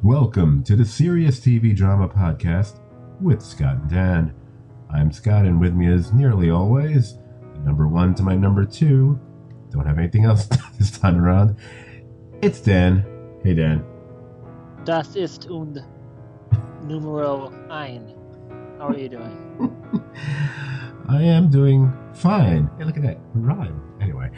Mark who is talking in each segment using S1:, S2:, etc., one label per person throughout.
S1: Welcome to the Serious TV Drama Podcast with Scott and Dan. I'm Scott, and with me is nearly always the number one to my number two. Don't have anything else this time around. It's Dan. Hey, Dan.
S2: Das ist und numero ein. How are you doing?
S1: I am doing fine. Hey, look at that. Rhyme. Anyway.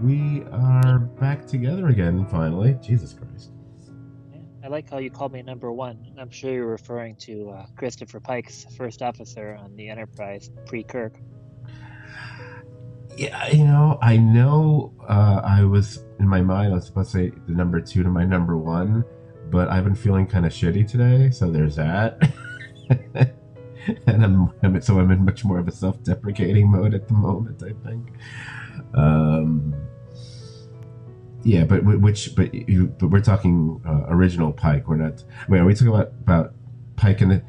S1: We are back together again, finally. Jesus Christ.
S2: Yeah, I like how you called me number one. I'm sure you're referring to Christopher Pike's first officer on the Enterprise pre-Kirk.
S1: Yeah, I know I was, in my mind, I was supposed to say the number two to my number one, but I've been feeling kind of shitty today, so there's that. And I'm in much more of a self-deprecating mode at the moment, I think. Yeah, but we're talking original Pike. We're not. Wait, are we talking about Pike in the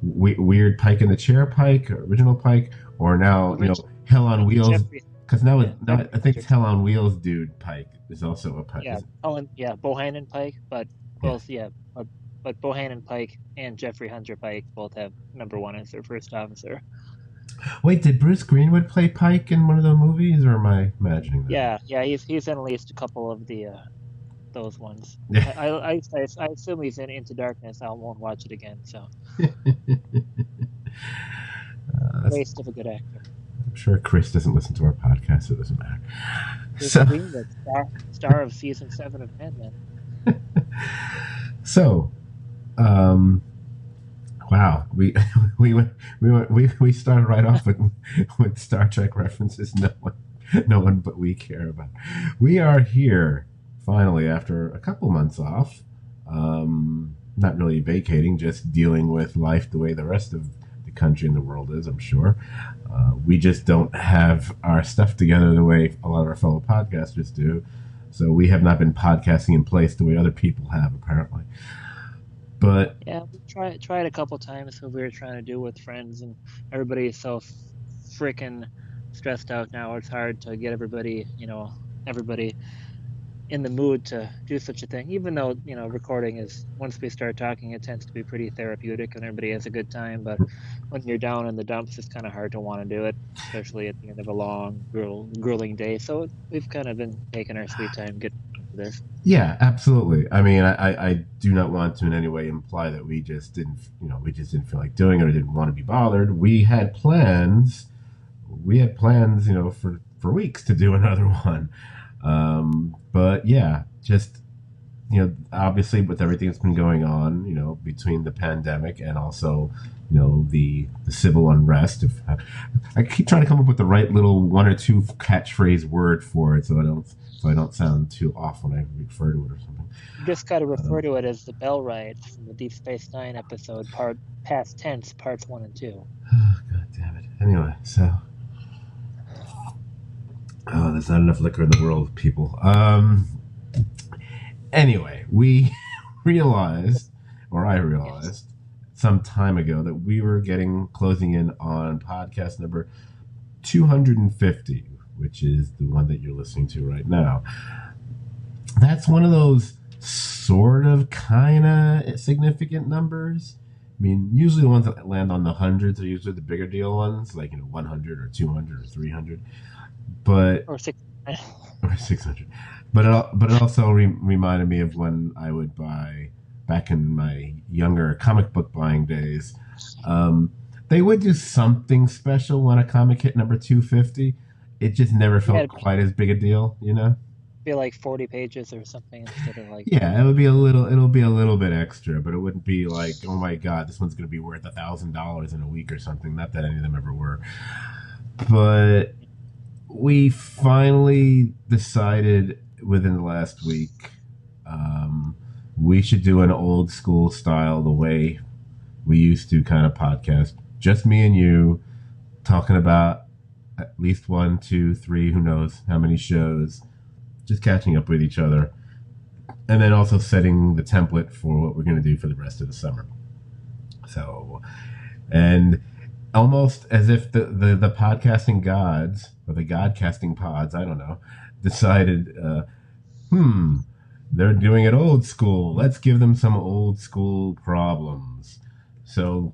S1: weird Pike in the chair Pike, original Pike, or now Hell on Wheels? Because now I think it's Hell on Wheels dude Pike is also a Pike.
S2: Yeah, Bohannon Pike, but both but Bohannon Pike and Jeffrey Hunter Pike both have number one as their first officer.
S1: Wait, did Bruce Greenwood play Pike in one of the movies, or am I imagining that?
S2: Yeah, he's in at least a couple of the those ones.
S1: Yeah.
S2: I assume he's in Into Darkness. I won't watch it again. So waste of a good actor.
S1: I'm sure Chris doesn't listen to our podcast, so it doesn't matter.
S2: Bruce Greenwood, star of season 7 of Mad Men.
S1: So, wow, we started right off with Star Trek references. No one but we care about. We are here finally after a couple months off. Not really vacating, just dealing with life the way the rest of the country and the world is. I'm sure we just don't have our stuff together the way a lot of our fellow podcasters do. So we have not been podcasting in place the way other people have, apparently. But
S2: yeah, we tried a couple times what we were trying to do with friends, and everybody's so freaking stressed out now. It's hard to get everybody in the mood to do such a thing. Even though recording is, once we start talking, it tends to be pretty therapeutic and everybody has a good time. But when you're down in the dumps, it's kind of hard to want to do it, especially at the end of a long, grueling day. So we've kind of been taking our sweet time getting this.
S1: Yeah, absolutely. I mean, I do not want to in any way imply that we just didn't feel like doing it or didn't want to be bothered. We had plans, for weeks to do another one. But yeah, just, obviously with everything that's been going on, between the pandemic and also, the civil unrest. If I keep trying to come up with the right little one or two catchphrase word for it, so I don't sound too off when I refer to it or something.
S2: You just got to refer to it as the Bell Ride from the Deep Space Nine episode, past tense, parts 1 and 2.
S1: Oh, God damn it. Anyway, so... Oh, there's not enough liquor in the world, people. Anyway, I realized some time ago that we were closing in on podcast number 250, which is the one that you're listening to right now. That's one of those sort of kind of significant numbers. I mean, usually the ones that land on the hundreds are usually the bigger deal ones, like 100 or 200 or 300. But
S2: or
S1: 600. But it also reminded me of when I would buy, back in my younger comic book buying days, they would do something special when a comic hit number 250. It just never felt quite as big a deal,
S2: Be like 40 pages or something instead of like.
S1: Yeah, it'll be a little bit extra, but it wouldn't be like, oh my God, this one's going to be worth $1,000 in a week or something. Not that any of them ever were, but we finally decided within the last week we should do an old school style, the way we used to kind of podcast. Just me and you talking about at least 1, 2, 3, who knows how many shows, just catching up with each other. And then also setting the template for what we're going to do for the rest of the summer. So, and almost as if the podcasting gods, or the godcasting pods, I don't know, decided, They're doing it old school. Let's give them some old school problems. So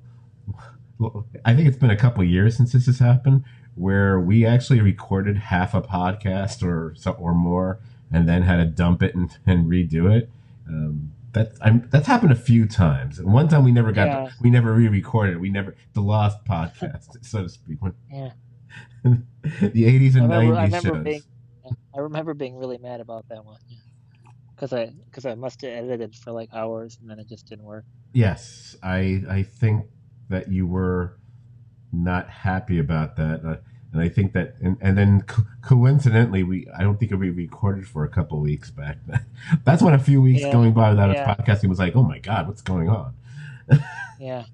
S1: well, I think it's been a couple years since this has happened, where we actually recorded half a podcast or more, and then had to dump it and redo it. That's happened a few times. And one time
S2: Yeah,
S1: we never re-recorded. We never the lost podcast, so to speak.
S2: yeah.
S1: The 80s
S2: I
S1: and
S2: remember,
S1: 90s shows.
S2: I remember being really mad about that one. Yeah. Because I must have edited for like hours and then it just didn't work.
S1: Yes, I think that you were not happy about that. And I think that, and then coincidentally, I don't think we recorded for a couple weeks back. That's when a few weeks
S2: Yeah,
S1: going by without us
S2: yeah,
S1: podcasting was like, oh my God, what's going on?
S2: yeah.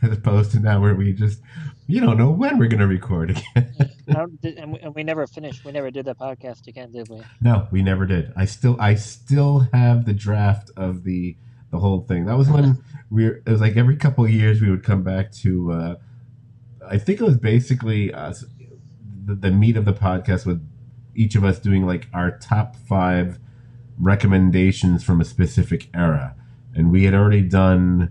S1: As opposed to now where we just, you don't know when we're going to record again.
S2: Yeah. And we never finished. We never did that podcast again, did we?
S1: No, we never did. I still have the draft of the whole thing. That was when it was like every couple of years we would come back to, I think it was basically us, the meat of the podcast with each of us doing like our top 5 recommendations from a specific era. And we had already done,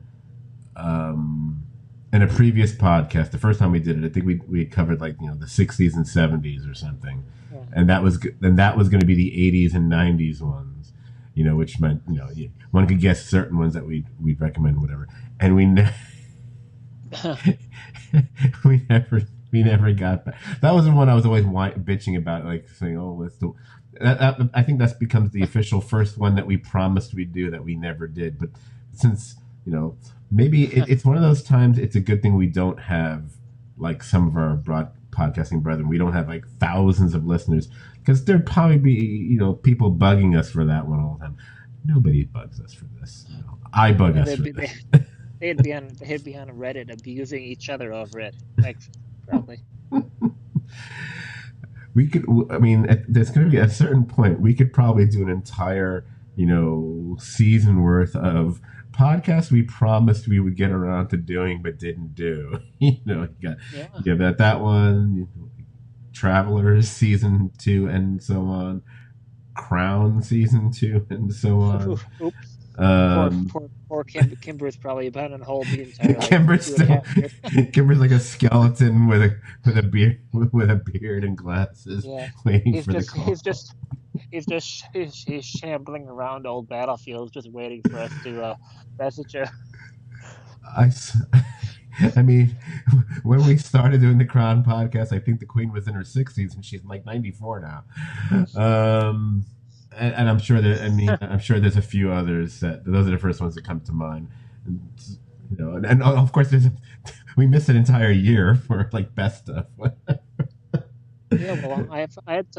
S1: in a previous podcast, the first time we did it, I think we had covered like, the 60s and 70s or something.
S2: Yeah.
S1: And that was going to be the 80s and 90s ones, which meant, one could guess certain ones that we'd recommend, whatever. And we never got back. That was the one I was always bitching about, like saying, "Oh, let's do." I think that becomes the official first one that we promised we'd do that we never did. But since maybe it's one of those times, it's a good thing we don't have like some of our broad podcasting brethren. We don't have like thousands of listeners, because there'd probably be people bugging us for that one all the time. Nobody bugs us for this. I bug
S2: Yeah,
S1: us for this.
S2: they'd be on Reddit abusing each other over it. Like, probably.
S1: We could, I mean, there's going to be a certain point we could probably do an entire season worth of podcasts we promised we would get around to doing but didn't do.
S2: Yeah.
S1: You got that one, Travelers season 2 and so on, Crown season 2 and so on.
S2: Oops.
S1: um
S2: Poor Kimber's probably been on hold the entire like
S1: Kimber's
S2: two and a
S1: still
S2: half years.
S1: Kimber's like a skeleton with a beard and glasses,
S2: Yeah.
S1: waiting
S2: He's
S1: for the
S2: just
S1: call.
S2: he's just he's shambling around old battlefields just waiting for us to message him.
S1: I, I mean, when we started doing the Crown podcast, I think the Queen was in her 60s and she's like 94 now. And I'm sure I'm sure there's a few others those are the first ones that come to mind. And, and of course, we missed an entire year for like best stuff.
S2: Yeah, well, I had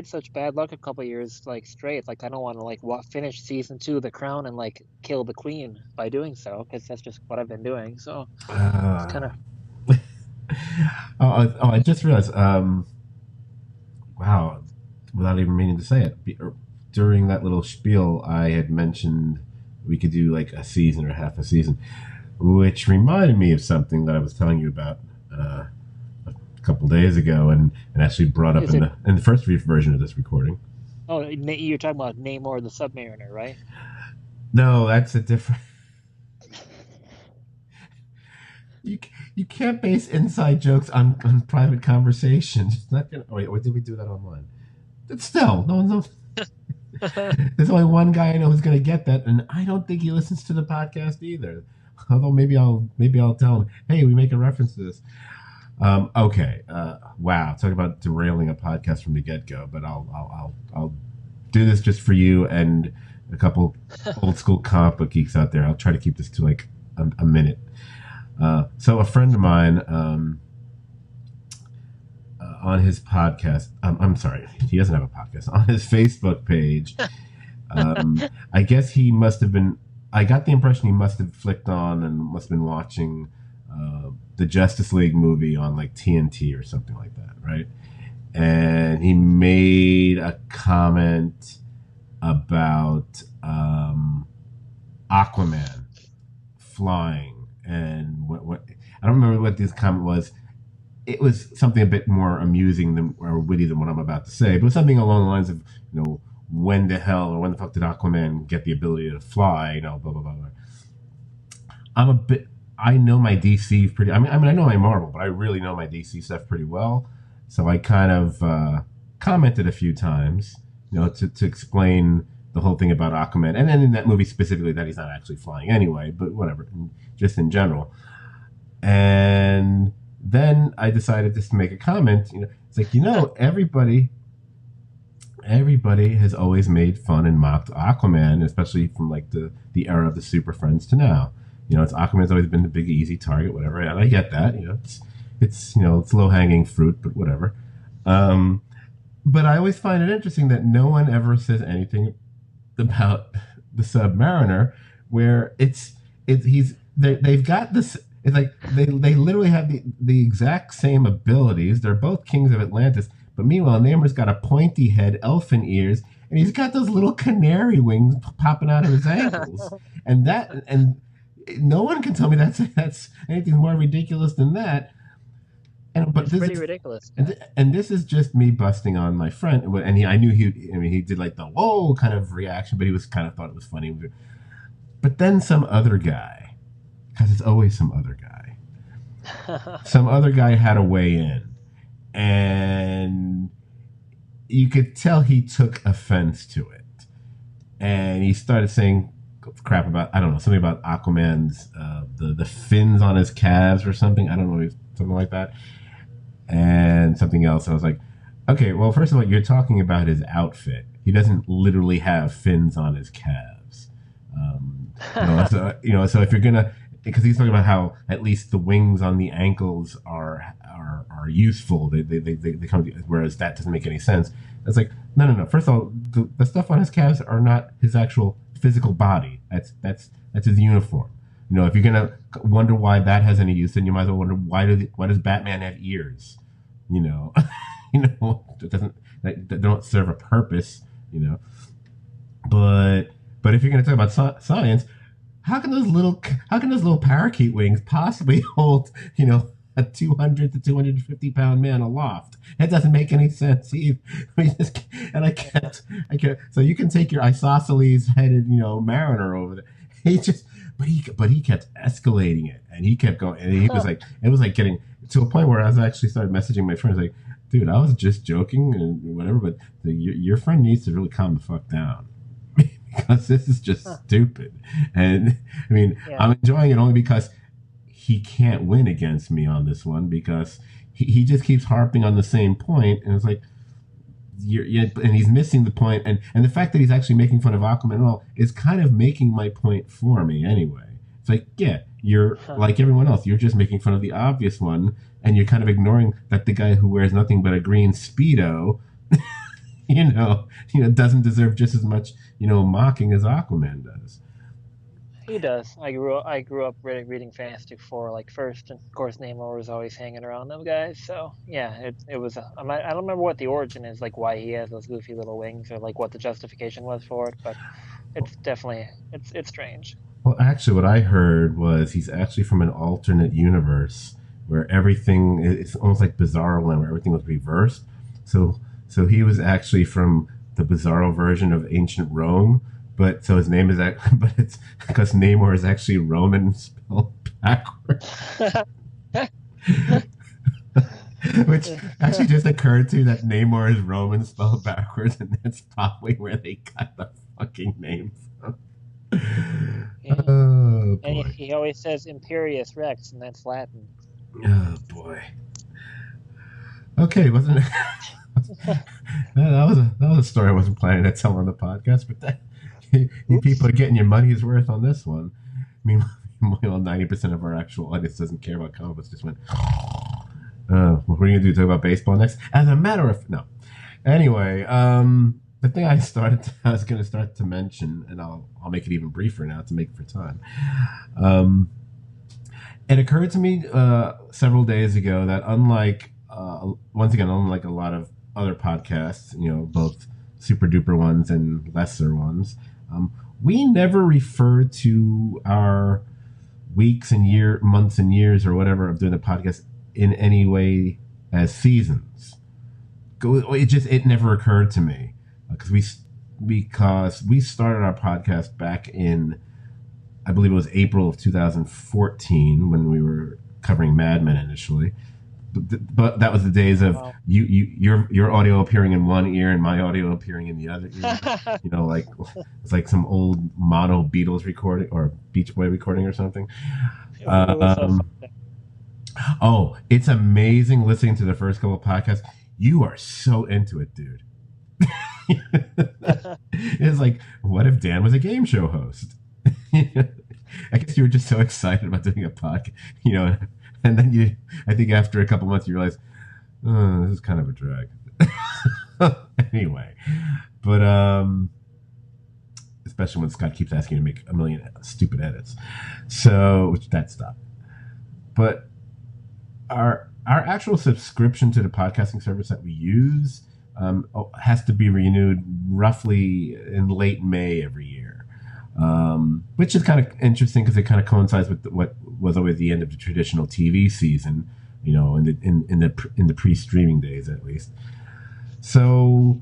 S2: such bad luck a couple years like straight. Like I don't want to like finish season 2 of The Crown and like kill the Queen by doing so, because that's just what I've been doing. So it's kind of
S1: I just realized. Wow, without even meaning to say it, during that little spiel, I had mentioned we could do like a season or half a season, which reminded me of something that I was telling you about a couple days ago, and actually brought up
S2: is it?
S1: in the first version of this recording.
S2: Oh, you're talking about Namor the Submariner, right?
S1: No, that's a different. You, you can't base inside jokes on private conversations. It's not gonna. Oh wait, or did we do that online? But still, no one's. There's only one guy I know who's going to get that, and I don't think he listens to the podcast either. Although maybe I'll tell him, hey, we make a reference to this. Okay. Wow. Talk about derailing a podcast from the get go. But I'll do this just for you and a couple old school comic book geeks out there. I'll try to keep this to like a minute. So a friend of mine, on his podcast, I'm sorry, he doesn't have a podcast. On his Facebook page, I guess he must have been. I got the impression he must have flicked on and must have been watching the Justice League movie on like TNT or something like that, right? And he made a comment about Aquaman flying, and what I don't remember what this comment was. It was something a bit more amusing than or witty than what I'm about to say, but it was something along the lines of, when the fuck did Aquaman get the ability to fly? Blah blah blah. Blah. I'm a bit. I know my DC pretty. I know my Marvel, but I really know my DC stuff pretty well. So I kind of commented a few times, to explain the whole thing about Aquaman, and then in that movie specifically that he's not actually flying anyway, but whatever, just in general. And then I decided just to make a comment. It's like everybody has always made fun and mocked Aquaman, especially from like the era of the Super Friends to now. It's Aquaman's always been the big easy target, whatever, and I get that. It's low hanging fruit, but whatever. But I always find it interesting that no one ever says anything about the Submariner, where they've got this. It's like they literally have the exact same abilities. They're both kings of Atlantis, but meanwhile, Namor's got a pointy head, elfin ears, and he's got those little canary wings popping out of his ankles. and no one can tell me that's anything more ridiculous than that. But
S2: it's pretty ridiculous.
S1: And this is just me busting on my friend. And I knew he did like the whoa kind of reaction, but he was kind of thought it was funny. But then some other guy, because it's always some other guy, some other guy had a weigh in, and you could tell he took offense to it, and he started saying crap about, I don't know, something about Aquaman's the fins on his calves or something. I don't know, something like that. And something else. I was like, okay, well, first of all, you're talking about his outfit. He doesn't literally have fins on his calves. So if you're gonna, because he's talking about how at least the wings on the ankles are useful. They come, whereas that doesn't make any sense. It's like, no. First of all, the stuff on his calves are not his actual physical body. That's his uniform. If you're gonna wonder why that has any use, then you might as well wonder why does Batman have ears? It doesn't, they don't serve a purpose. But if you're gonna talk about science, how can those little parakeet wings possibly hold a 200 to 250 pound man aloft? It doesn't make any sense either. I kept. So you can take your isosceles headed mariner over there. But he kept escalating it, and he kept going, and he was like, it was like getting to a point where I was actually started messaging my friends like, dude, I was just joking and whatever, but your friend needs to really calm the fuck down because this is just stupid. And I mean, yeah. I'm enjoying it only because he can't win against me on this one, because he just keeps harping on the same point, and it's like, and he's missing the point, and the fact that he's actually making fun of Aquaman and all is kind of making my point for me anyway. It's like, yeah, you're like everyone else, you're just making fun of the obvious one, and you're kind of ignoring that the guy who wears nothing but a green Speedo, doesn't deserve just as much, mocking as Aquaman does.
S2: He does. I grew up reading Fantastic Four like first, and of course Namor was always hanging around them guys. So yeah, it was. I don't remember what the origin is, like why he has those goofy little wings, or like what the justification was for it. But it's definitely it's strange.
S1: Well, actually, what I heard was he's actually from an alternate universe where everything, it's almost like Bizarro Land, where everything was reversed. So he was actually from the Bizarro version of ancient Rome. But so his name is but it's because Namor is actually Roman spelled backwards. Which actually just occurred to me, that Namor is Roman spelled backwards, and that's probably where they got the fucking name from.
S2: Yeah. Oh boy. And he always says Imperius Rex, and that's Latin.
S1: Oh boy. Okay, wasn't it? that was a story I wasn't planning to tell on the podcast, but that. You people are getting your money's worth on this one. Meanwhile, 90% of our actual audience doesn't care about comic books. Just went, what are you going to do? Talk about baseball next? As a matter of... No. Anyway, the thing I was going to start to mention, and I'll make it even briefer now to make it for time. It occurred to me several days ago that unlike a lot of other podcasts, both super duper ones and lesser ones, we never refer to our weeks and months and years or whatever of doing the podcast in any way as seasons. It never occurred to me, because because we started our podcast back in, I believe it was April of 2014 when we were covering Mad Men initially. But that was the days of
S2: Wow.
S1: your audio appearing in one ear and my audio appearing in the other ear. Like it's like some old mono Beatles recording or Beach Boy recording or something.
S2: It was so fun.
S1: Oh, it's amazing listening to the first couple of podcasts. You are so into it, dude. It's like, what if Dan was a game show host? I guess you were just so excited about doing a podcast, and then I think after a couple months you realize, this is kind of a drag. Anyway, but especially when Scott keeps asking you to make a million stupid edits, which that stopped. But our actual subscription to the podcasting service that we use has to be renewed roughly in late May every year, which is kind of interesting because it kind of coincides with what was always the end of the traditional TV season, in the pre-streaming days at least. So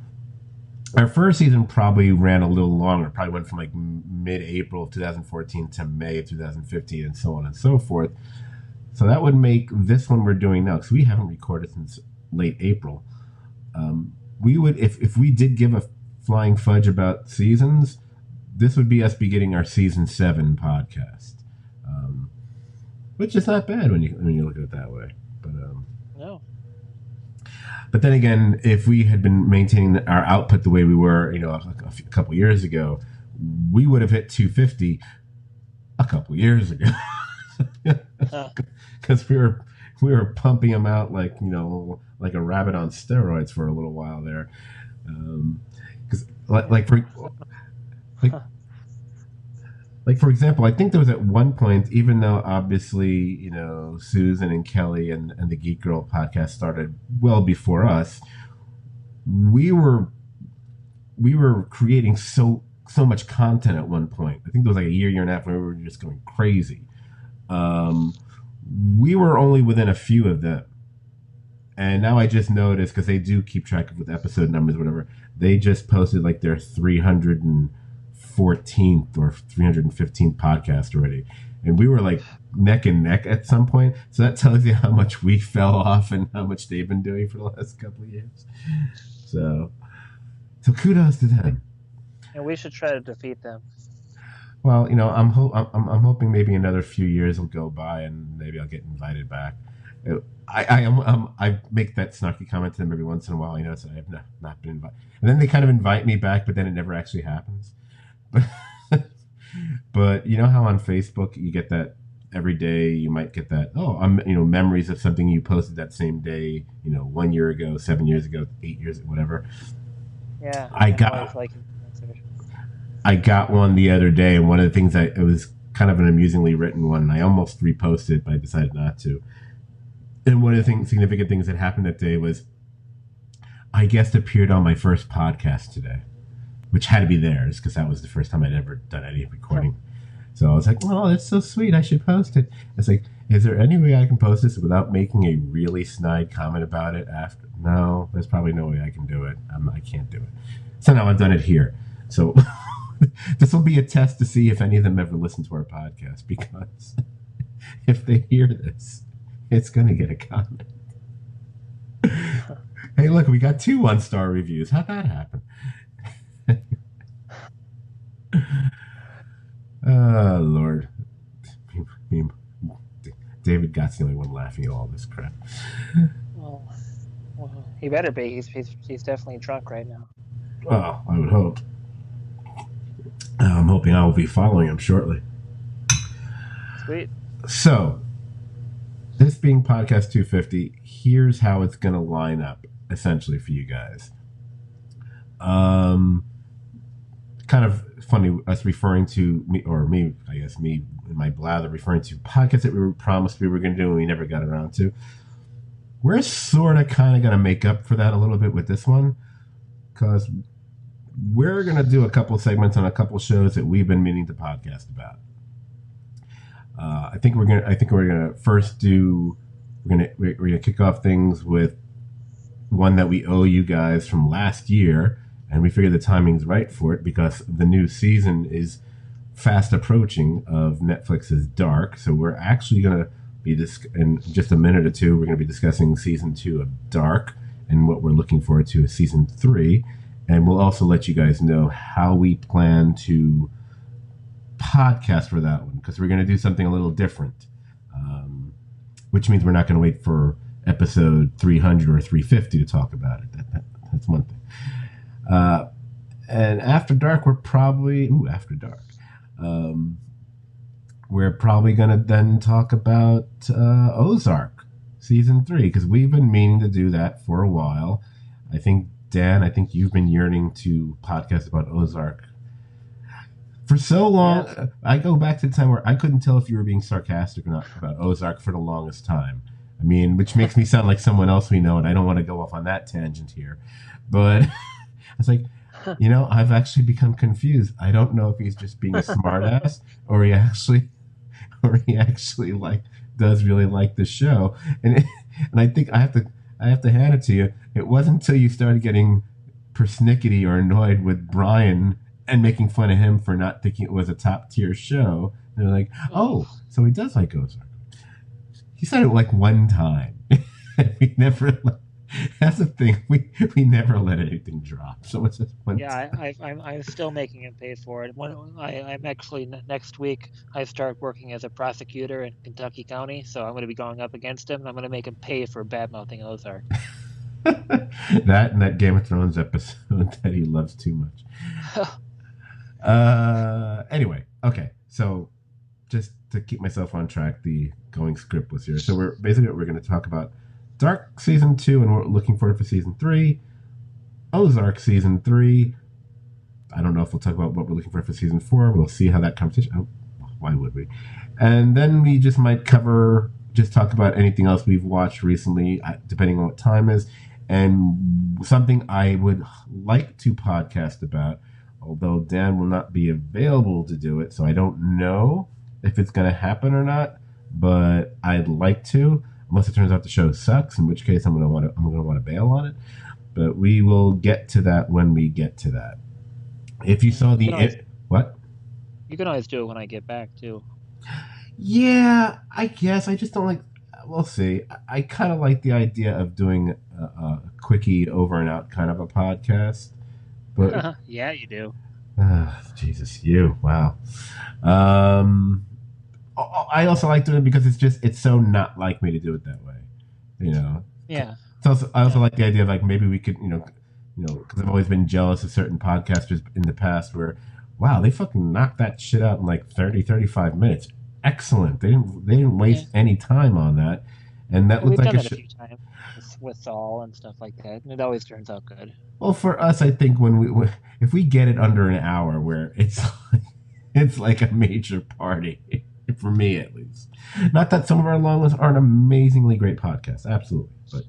S1: our first season probably ran a little longer. Probably went from like mid-April of 2014 to May of 2015, and so on and so forth. So that would make this one we're doing now, because we haven't recorded since late April. We would, if we did give a flying fudge about seasons, this would be us beginning our season 7 podcast, which is not bad when you look at it that way. But
S2: No.
S1: But then again, if we had been maintaining our output the way we were, a couple years ago, we would have hit 250 a couple years ago. Because we were pumping them out like a rabbit on steroids for a little while there. Because for example, I think there was at one point, even though obviously Susan and Kelly and the Geek Girl podcast started well before us, we were creating so much content at one point. I think there was like a year and a half where we were just going crazy. We were only within a few of them. And now I just noticed, because they do keep track of with episode numbers, whatever, they just posted like their 314th or 315th podcast already. And we were like neck and neck at some point. So that tells you how much we fell off and how much they've been doing for the last couple of years. So kudos to them.
S2: And we should try to defeat them.
S1: Well, I'm hoping maybe another few years will go by and maybe I'll get invited back. I make that snarky comment to them every once in a while, so I have not been invited. And then they kind of invite me back, but then it never actually happens. But you know how on Facebook you get that every day, you might get that, memories of something you posted that same day, 1 year ago, 7 years ago, 8 years, whatever.
S2: Yeah.
S1: I got one the other day, and one of the things it was kind of an amusingly written one, and I almost reposted it, but I decided not to. And one of the significant things that happened that day was I guest appeared on my first podcast today, which had to be theirs because that was the first time I'd ever done any recording. So I was like, well, that's so sweet. I should post it. It's like, is there any way I can post this without making a really snide comment about it after? No, there's probably no way I can do it. I can't do it. So now I've done it here. So this will be a test to see if any of them ever listen to our podcast, because if they hear this, it's going to get a comment. Hey, look, we got 2 1-star reviews. How'd that happen? Oh, Lord. David Gott's the only one laughing at all this crap.
S2: Well, he better be. He's definitely drunk right now.
S1: Well, I would hope. I'm hoping I will be following him shortly.
S2: Sweet.
S1: So, this being podcast 250, here's how it's going to line up, essentially, for you guys. Kind of funny, us referring to me in my blather, referring to podcasts that we were promised we were going to do and we never got around to. We're sort of kind of going to make up for that a little bit with this one, because we're going to do a couple segments on a couple shows that we've been meaning to podcast about. I think we're gonna first do. We're gonna kick off things with one that we owe you guys from last year, and we figured the timing's right for it because the new season is fast approaching of Netflix's Dark. So we're actually going to be in just a minute or two. We're going to be discussing season 2 of Dark and what we're looking forward to is season 3. And we'll also let you guys know how we plan to podcast for that one because we're going to do something a little different, which means we're not going to wait for episode 300 or 350 to talk about it. That's one thing. And after dark, we're probably going to then talk about Ozark season 3 because we've been meaning to do that for a while. I think Dan, you've been yearning to podcast about Ozark for so long. Yeah. I go back to the time where I couldn't tell if you were being sarcastic or not about Ozark for the longest time. I mean, which makes me sound like someone else we know, and I don't want to go off on that tangent here. But it's like, I've actually become confused. I don't know if he's just being a smartass or he actually does really like the show. And I think I have to hand it to you. It wasn't until you started getting persnickety or annoyed with Brian and making fun of him for not thinking it was a top tier show. And they're like, oh, so he does like Ozark. He said it like one time. We never. That's the thing. We never let anything drop. So it's just one.
S2: Yeah, I'm still making him pay for it. I'm actually next week. I start working as a prosecutor in Kentucky County, so I'm going to be going up against him. I'm going to make him pay for bad-mouthing Ozark.
S1: That and that Game of Thrones episode that he loves too much. Anyway, okay. So just to keep myself on track, the going script was here. So we're going to talk about Dark season 2, and we're looking forward for season 3. Ozark season 3. I don't know if we'll talk about what we're looking for season 4. We'll see how that competition. Oh, why would we? And then we just might talk about anything else we've watched recently, depending on what time is, and something I would like to podcast about. Although Dan will not be available to do it, so I don't know if it's going to happen or not. But I'd like to. Unless it turns out the show sucks, in which case I'm gonna want to bail on it. But we will get to that when we get to that. If you saw what?
S2: You can always do it when I get back too.
S1: Yeah, I guess I just don't like. We'll see. I kind of like the idea of doing a quickie over and out kind of a podcast. But
S2: yeah, you do.
S1: Jesus, you wow. I also like doing it because it's so not like me to do it that way,
S2: Yeah.
S1: I also like the idea of like maybe we could, because I've always been jealous of certain podcasters in the past where, wow, they fucking knocked that shit out in like 30, 35 minutes. Excellent. They didn't waste any time on that, and that looked like
S2: we've done it a few times with Saul and stuff like that, and it always turns out good.
S1: Well, for us, I think if we get it under an hour, where it's like a major party. For me, at least. Not that some of our long lists aren't amazingly great podcasts, absolutely. But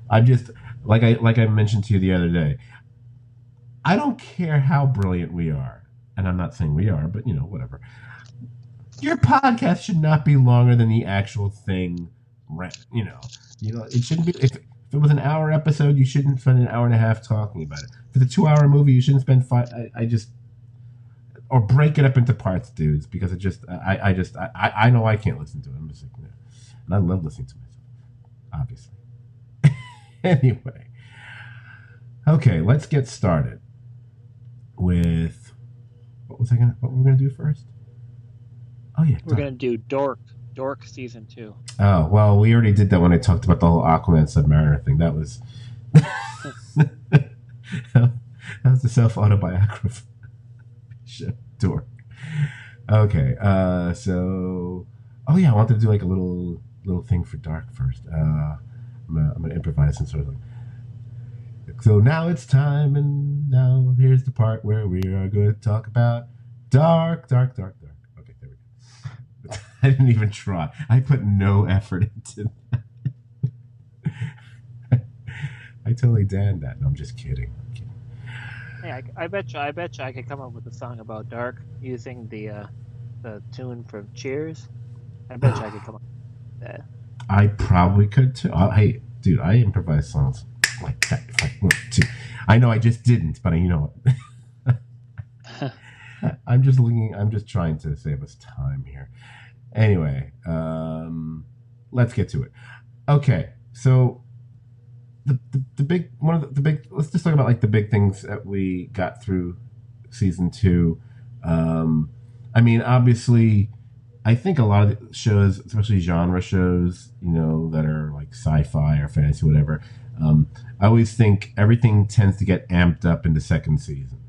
S1: I'm just like I mentioned to you the other day. I don't care how brilliant we are, and I'm not saying we are, but whatever. Your podcast should not be longer than the actual thing. It shouldn't be. If it was an hour episode, you shouldn't spend an hour and a half talking about it. For the 2-hour movie, you shouldn't spend 5. Or break it up into parts, dudes, because I know I can't listen to it. I'm just like, and I love listening to myself, obviously. Anyway, okay, let's get started with what we're gonna do first. Oh yeah,
S2: we're gonna do Dork season 2.
S1: Oh well, we already did that when I talked about the whole Aquaman Submariner thing. That was that was the self-autobiography. Dork. Okay, so oh yeah, I wanted to do like a little thing for Dark first. I'm gonna improvise some sort of like. So now it's time, and now here's the part where we are going to talk about Dark. Okay, there we go. I didn't even try. I put no effort into that. I totally damned that. No, I'm just kidding.
S2: Hey, I bet you I could come up with a song about Dark using the tune from Cheers. I bet you I could come up with that. I
S1: probably could too. Hey, dude, I improvise songs like that. Like 1, 2. I know I just didn't, but you know what? I'm just looking. I'm just trying to save us time here. Anyway, let's get to it. Okay, so the big one of the big. Let's just talk about like the big things that we got through season two. Um, I mean, obviously, I think a lot of the shows, especially genre shows, you know, that are like sci-fi or fantasy, whatever. I always think everything tends to get amped up in the second season.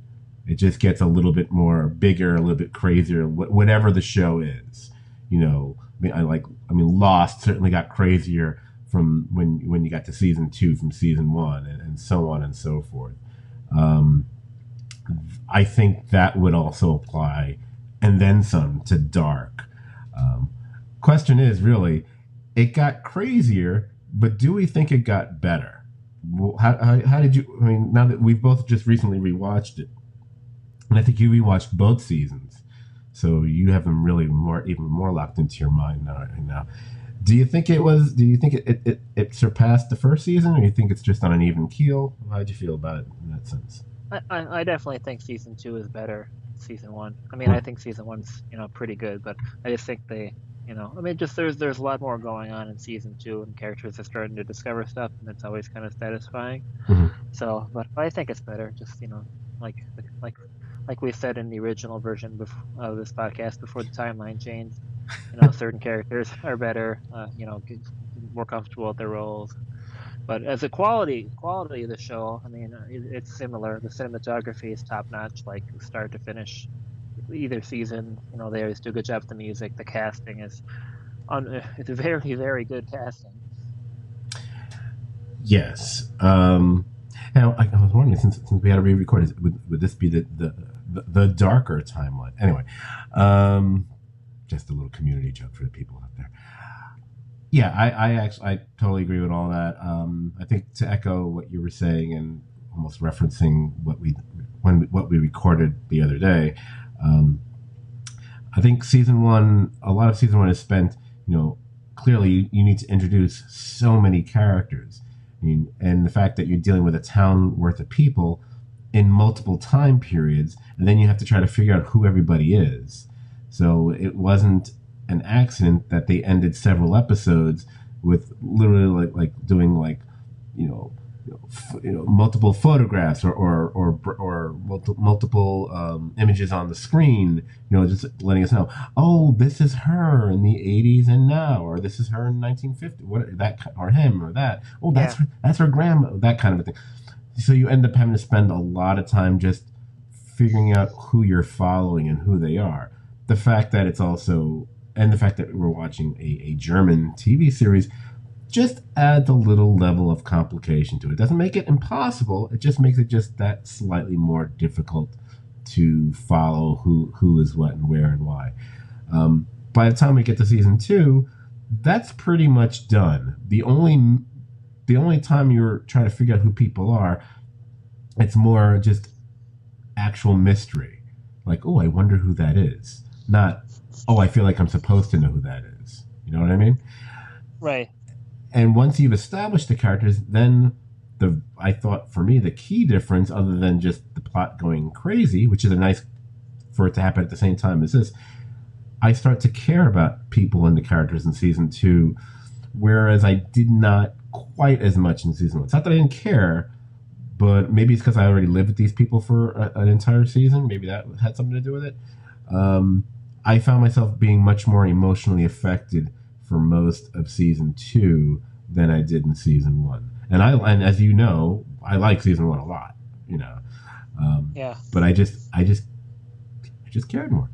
S1: It just gets a little bit more bigger, a little bit crazier, whatever the show is. You know, I mean, Lost certainly got crazier from when you got to season two from season one, and so on and so forth. Um, I think that would also apply, and then some, to Dark. Um, Question is really, it got crazier, but do we think it got better? How did you? I mean, now that we've both just recently rewatched it, and I think you rewatched both seasons, so you have them really even more locked into your mind now. Right now. Do you think it was? Do you think it surpassed the first season, or do you think it's just on an even keel? How'd you feel about it in that sense?
S2: I definitely think season two is better than season one. I mean,
S1: Hmm.
S2: I think season one's pretty good, but I just think I mean, just there's a lot more going on in season two, and characters are starting to discover stuff, and it's always kind of satisfying.
S1: Hmm.
S2: So, but I think it's better. Just like like like we said in the original version of this podcast before the timeline changed. Certain characters are better. More comfortable with their roles. But as a quality of the show, I mean, it's similar. The cinematography is top notch, like start to finish. Either season, they always do a good job with the music. The casting is it's a very very good casting.
S1: Yes. Now I was wondering, since we had to re-record, would this be the darker timeline? Anyway, um, just a little community joke for the people out there. Yeah, I actually I totally agree with all that. I think to echo what you were saying and almost referencing what we recorded the other day. Um, I think season one, a lot of season one is spent, you know, clearly you need to introduce so many characters. I mean, and the fact that you're dealing with a town worth of people in multiple time periods, and then you have to try to figure out who everybody is. So it wasn't an accident that they ended several episodes with literally like doing like you know multiple photographs or multiple images on the screen, you know, just letting us know, oh, this is her in the 80s and now, or this is her in 1950, what that, or him or that, oh,
S2: Yeah,
S1: that's her grandma, that kind of a thing. So you end up having to spend a lot of time just figuring out who you're following and who they are. The fact that it's also, and the fact that we're watching a German TV series just adds a little level of complication to it. It doesn't make it impossible. It just makes it just that slightly more difficult to follow who is what and where and why. By the time we get to season two, that's pretty much done. The only time you're trying to figure out who people are, it's more just actual mystery. Like, oh, I wonder who that is. Not, oh, I feel like I'm supposed to know who that is. You know what I mean?
S2: right.
S1: And once you've established the characters, then I thought for me the key difference, other than just the plot going crazy, which is a nice for it to happen at the same time as this, I start to care about people and the characters in season two, whereas I did not quite as much in season one. It's not that I didn't care, but maybe it's because I already lived with these people for an entire season. Maybe that had something to do with it. Um, I found myself being much more emotionally affected for most of season two than I did in season one. And as you know, I like season one a lot. You know,
S2: Yeah.
S1: but I just cared more.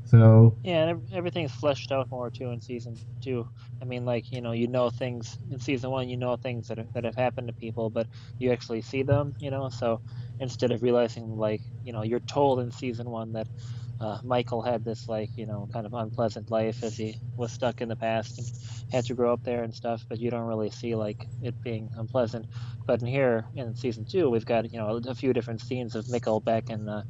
S1: So
S2: Yeah, and everything's fleshed out more too in season two. I mean, like, things in season one, things that have happened to people, but you actually see them, so instead of realizing, like, you're told in season one that Michael had this, like, kind of unpleasant life as he was stuck in the past and had to grow up there and stuff, but you don't really see, like, it being unpleasant. But in here, in season two, we've got, a few different scenes of Michael back in the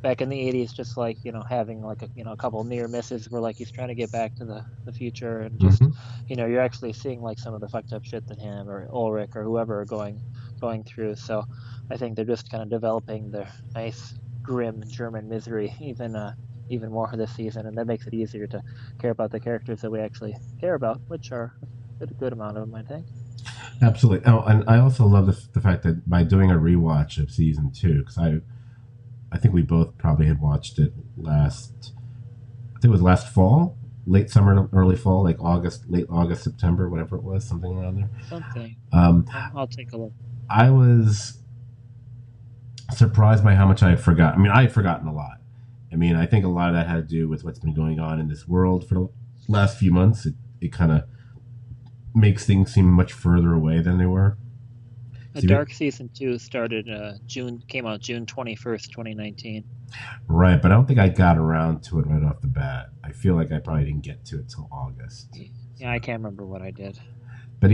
S2: 80s, just like having like a couple near misses where like he's trying to get back to the future, and just
S1: mhm.
S2: you're actually seeing like some of the fucked up shit that him or Ulrich or whoever are going going through. So I think they're just kind of developing their nice, grim German misery even more this season, and that makes it easier to care about the characters that we actually care about, which are a good amount of them, I think.
S1: Absolutely. Oh, and I also love the fact that by doing a rewatch of season 2, because I think we both probably had watched it I think it was last fall, late summer, early fall, like late August, September, whatever it was, something around there.
S2: Something.
S1: Um,
S2: I'll take a look.
S1: I was surprised by how much I had forgotten. I mean, I had forgotten a lot. I mean, I think a lot of that had to do with what's been going on in this world for the last few months. It kind of makes things seem much further away than they were.
S2: A Dark season 2 started came out June 21st, 2019.
S1: Right, but I don't think I got around to it right off the bat. I feel like I probably didn't get to it till August.
S2: Yeah, I can't remember what I did.
S1: But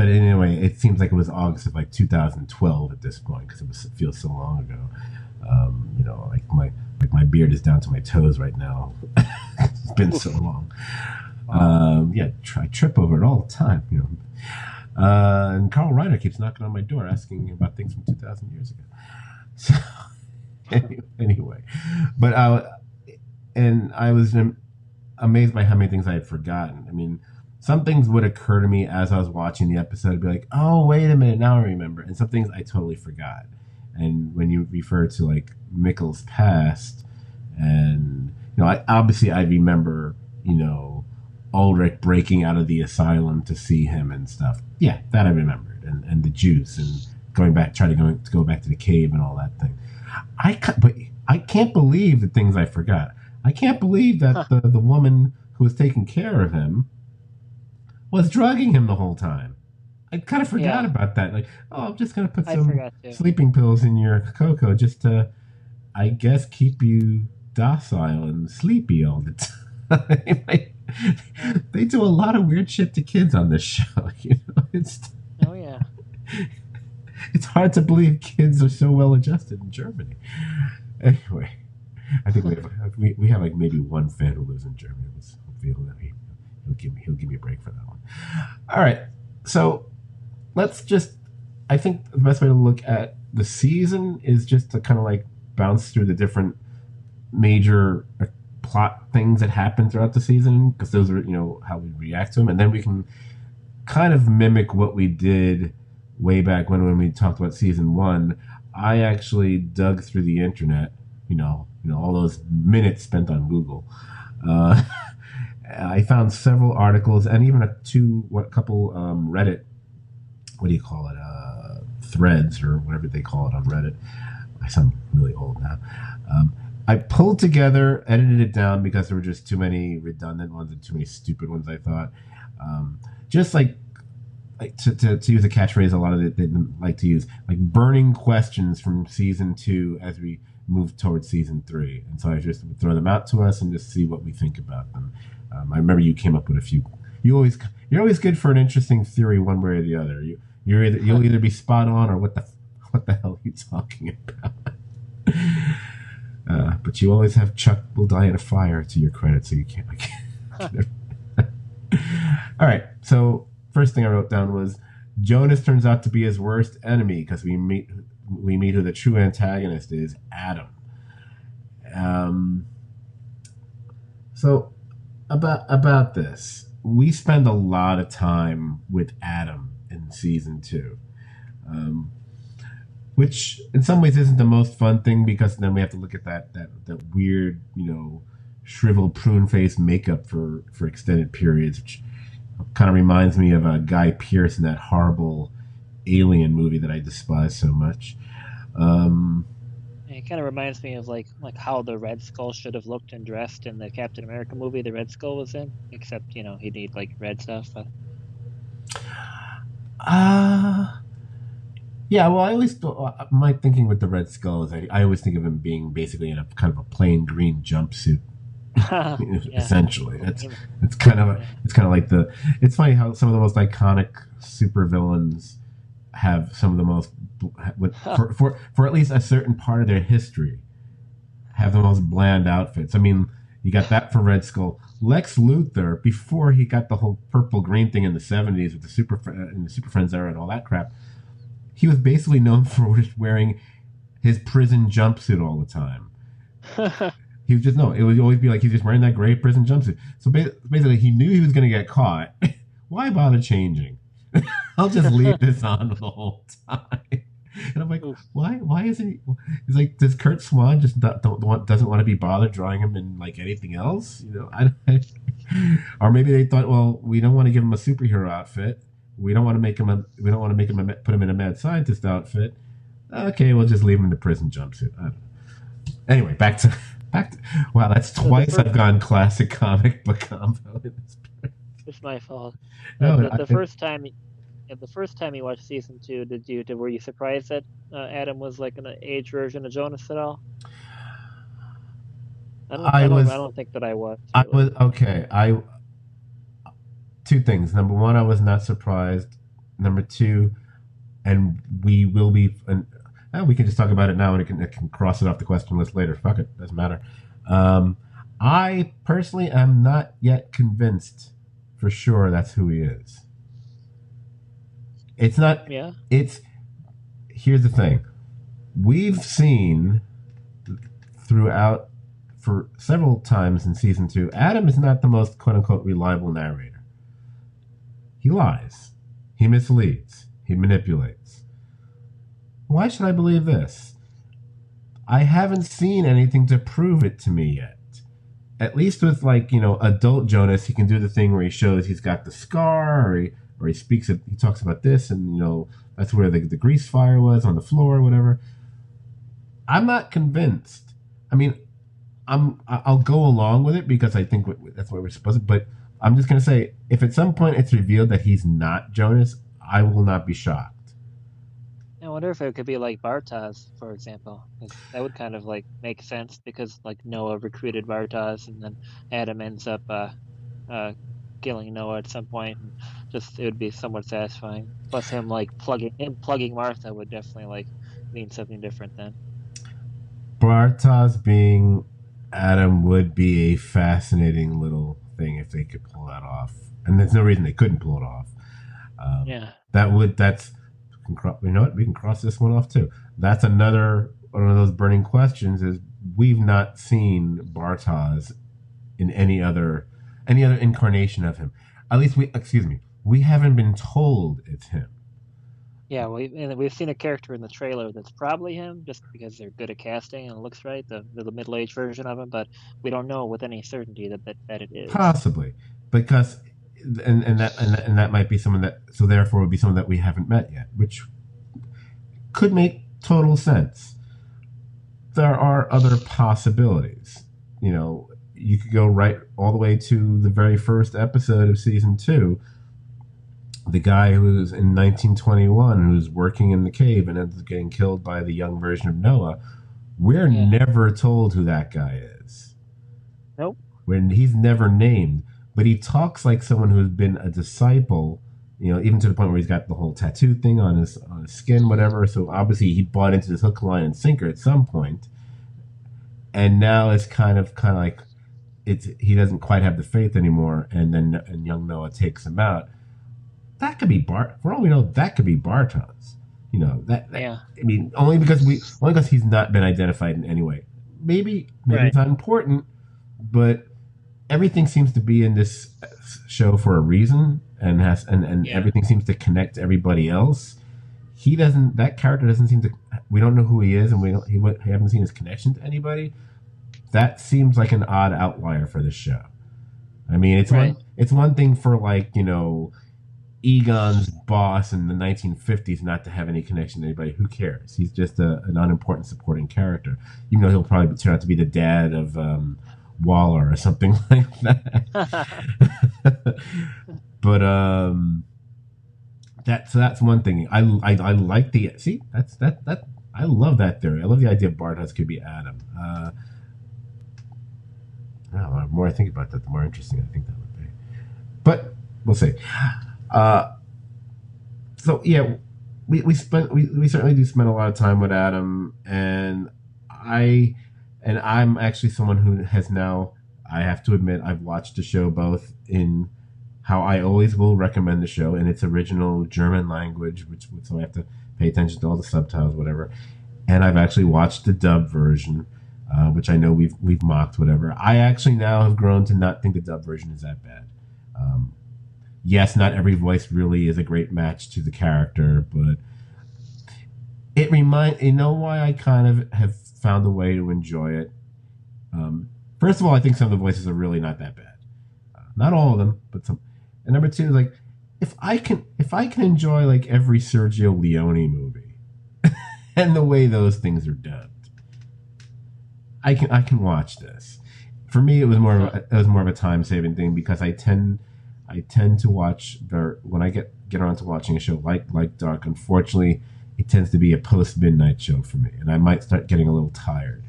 S1: anyway, it seems like it was August of like 2012 at this point because it feels so long ago. Like my beard is down to my toes right now. It's been so long. I trip over it all the time. And Carl Reiner keeps knocking on my door asking about things from 2,000 years ago. So anyway, but I was amazed by how many things I had forgotten. I mean, some things would occur to me as I was watching the episode. I'd be like, oh, wait a minute, now I remember. And some things I totally forgot. And when you refer to like Mikkel's past, and I remember, Ulrich breaking out of the asylum to see him and stuff. Yeah, that I remembered, and the juice and trying to go back to the cave and all that thing. But I can't believe the things I forgot. I can't believe that the woman who was taking care of him was drugging him the whole time. I kind of forgot about that. Like, I'm just going to put some sleeping pills in your cocoa just to, I guess, keep you docile and sleepy all the time. They do a lot of weird shit to kids on this show.
S2: Oh, yeah.
S1: It's hard to believe kids are so well adjusted in Germany. Anyway, I think we have like maybe one fan who lives in Germany. He'll give me a break for that one. All right, so I think the best way to look at the season is just to kind of like bounce through the different major plot things that happen throughout the season, because those are how we react to them, and then we can kind of mimic what we did way back when we talked about season 1. I actually dug through the internet, all those minutes spent on Google. I found several articles and even a couple Reddit, what do you call it, threads or whatever they call it on Reddit. I sound really old now. I pulled together, edited it down because there were just too many redundant ones and too many stupid ones, I thought. Just like to use a catchphrase a lot of they like to use, like burning questions from season 2 as we move towards season 3. And so I just would throw them out to us and just see what we think about them. I remember you came up with a few. You're always good for an interesting theory one way or the other. You'll either be spot on or what the hell are you talking about? But you always have Chuck will die in a fire to your credit, so you can't. All right, so first thing I wrote down was Jonas turns out to be his worst enemy because we meet who the true antagonist is, Adam. So about this, we spend a lot of time with Adam in season 2. Which in some ways isn't the most fun thing, because then we have to look at that weird, shriveled prune face makeup for extended periods, which kind of reminds me of Guy Pearce in that horrible Alien movie that I despise so much.
S2: It kind of reminds me of like how the Red Skull should have looked and dressed in the Captain America movie the Red Skull was in, except he'd need like red stuff. But...
S1: Yeah, well, my thinking with the Red Skull is I always think of him being basically in a kind of a plain green jumpsuit, essentially. It's kind of like it's funny how some of the most iconic supervillains have some of the most for at least a certain part of their history have the most bland outfits. I mean, you got that for Red Skull. Lex Luthor, before he got the whole purple green thing in the 70s with the Super Friends era and all that crap, he was basically known for just wearing his prison jumpsuit all the time. He was just no. It would always be like he's just wearing that gray prison jumpsuit. So basically, he knew he was going to get caught. Why bother changing? I'll just leave this on the whole time. And I'm like, why? Why isn't he? He's like, does Kurt Swan just doesn't want to be bothered drawing him in like anything else? Or maybe they thought, well, we don't want to give him a superhero outfit. We don't want to make him put him in a mad scientist outfit. Okay, we'll just leave him in the prison jumpsuit. I don't know. Anyway, back to wow, that's twice I've gone classic comic book combo.
S2: It's my fault.
S1: No,
S2: the first time, the first time you watched season 2, were you surprised that Adam was like an age version of Jonas at all? I don't think that I was.
S1: Really. I was okay. Two things. Number one, I was not surprised. Number two, and we will be. And we can just talk about it now, and it can cross it off the question list later. Fuck it, doesn't matter. I personally am not yet convinced for sure that's who he is. It's not.
S2: Yeah.
S1: It's. Here's the thing. We've seen throughout for several times in season 2, Adam is not the most quote unquote reliable narrator. He lies. He misleads. He manipulates. Why should I believe this? I haven't seen anything to prove it to me yet. At least with adult Jonas, he can do the thing where he shows he's got the scar, or he talks about this, and that's where the grease fire was on the floor or whatever. I'm not convinced. I mean, I'll go along with it because I think that's what we're supposed to. But I'm just gonna say, if at some point it's revealed that he's not Jonas, I will not be shocked.
S2: I wonder if it could be like Bartosz, for example. That would kind of like make sense because like Noah recruited Bartosz, and then Adam ends up killing Noah at some point. And it would be somewhat satisfying. Plus him plugging Martha would definitely mean something different then.
S1: Bartosz being Adam would be a fascinating little thing if they could pull that off, and there's no reason they couldn't pull it off.
S2: Yeah,
S1: that's. You know what? We can cross this one off too. That's another one of those burning questions. Is we've not seen Bartosz in any other incarnation of him. At least we haven't been told it's him.
S2: Yeah, we've seen a character in the trailer that's probably him, just because they're good at casting and it looks right, the middle-aged version of him. But we don't know with any certainty that it is.
S1: Possibly, because. And that might be someone that, so therefore would be someone that we haven't met yet, which could make total sense. There are other possibilities. You could go right all the way to the very first episode of season 2. The guy who's in 1921, who's working in the cave and ends up getting killed by the young version of Noah. We're never told who that guy is.
S2: Nope.
S1: He's never named. But he talks like someone who's been a disciple, even to the point where he's got the whole tattoo thing on his skin, whatever. So obviously he bought into this hook, line, and sinker at some point. And now it's kind of like he doesn't quite have the faith anymore. And young Noah takes him out. That could be for all we know, that could be Bartosz. I mean, only because he's not been identified in any way. Maybe right. It's not important, but. Everything seems to be in this show for a reason, and everything seems to connect to everybody else. That character doesn't seem to. We don't know who he is, and we haven't seen his connection to anybody. That seems like an odd outlier for this show. I mean, it's one thing for Egon's boss in the 1950s not to have any connection to anybody. Who cares? He's just an unimportant supporting character, even though he'll probably turn out to be the dad of. Waller or something like that. But that's one thing. I like that I love that theory. I love the idea of Bartosz could be Adam. I don't know, the more I think about that, the more interesting I think that would be. But we'll see. So yeah, we certainly do spend a lot of time with Adam, and I'm actually someone who has now, I have to admit, I've watched the show both in how I always will recommend the show in its original German language, so I have to pay attention to all the subtitles, whatever. And I've actually watched the dub version, which I know we've mocked, whatever. I actually now have grown to not think the dub version is that bad. Yes, not every voice really is a great match to the character, but you know why I kind of have found a way to enjoy it. First of all, I think some of the voices are really not that bad. Not all of them, but some. And number two is like, if I can enjoy like every Sergio Leone movie and the way those things are dubbed, I can watch this. For me, it was more of a time saving thing because I tend to watch when I get around to watching a show like Dark. Unfortunately, it tends to be a post midnight show for me, and I might start getting a little tired.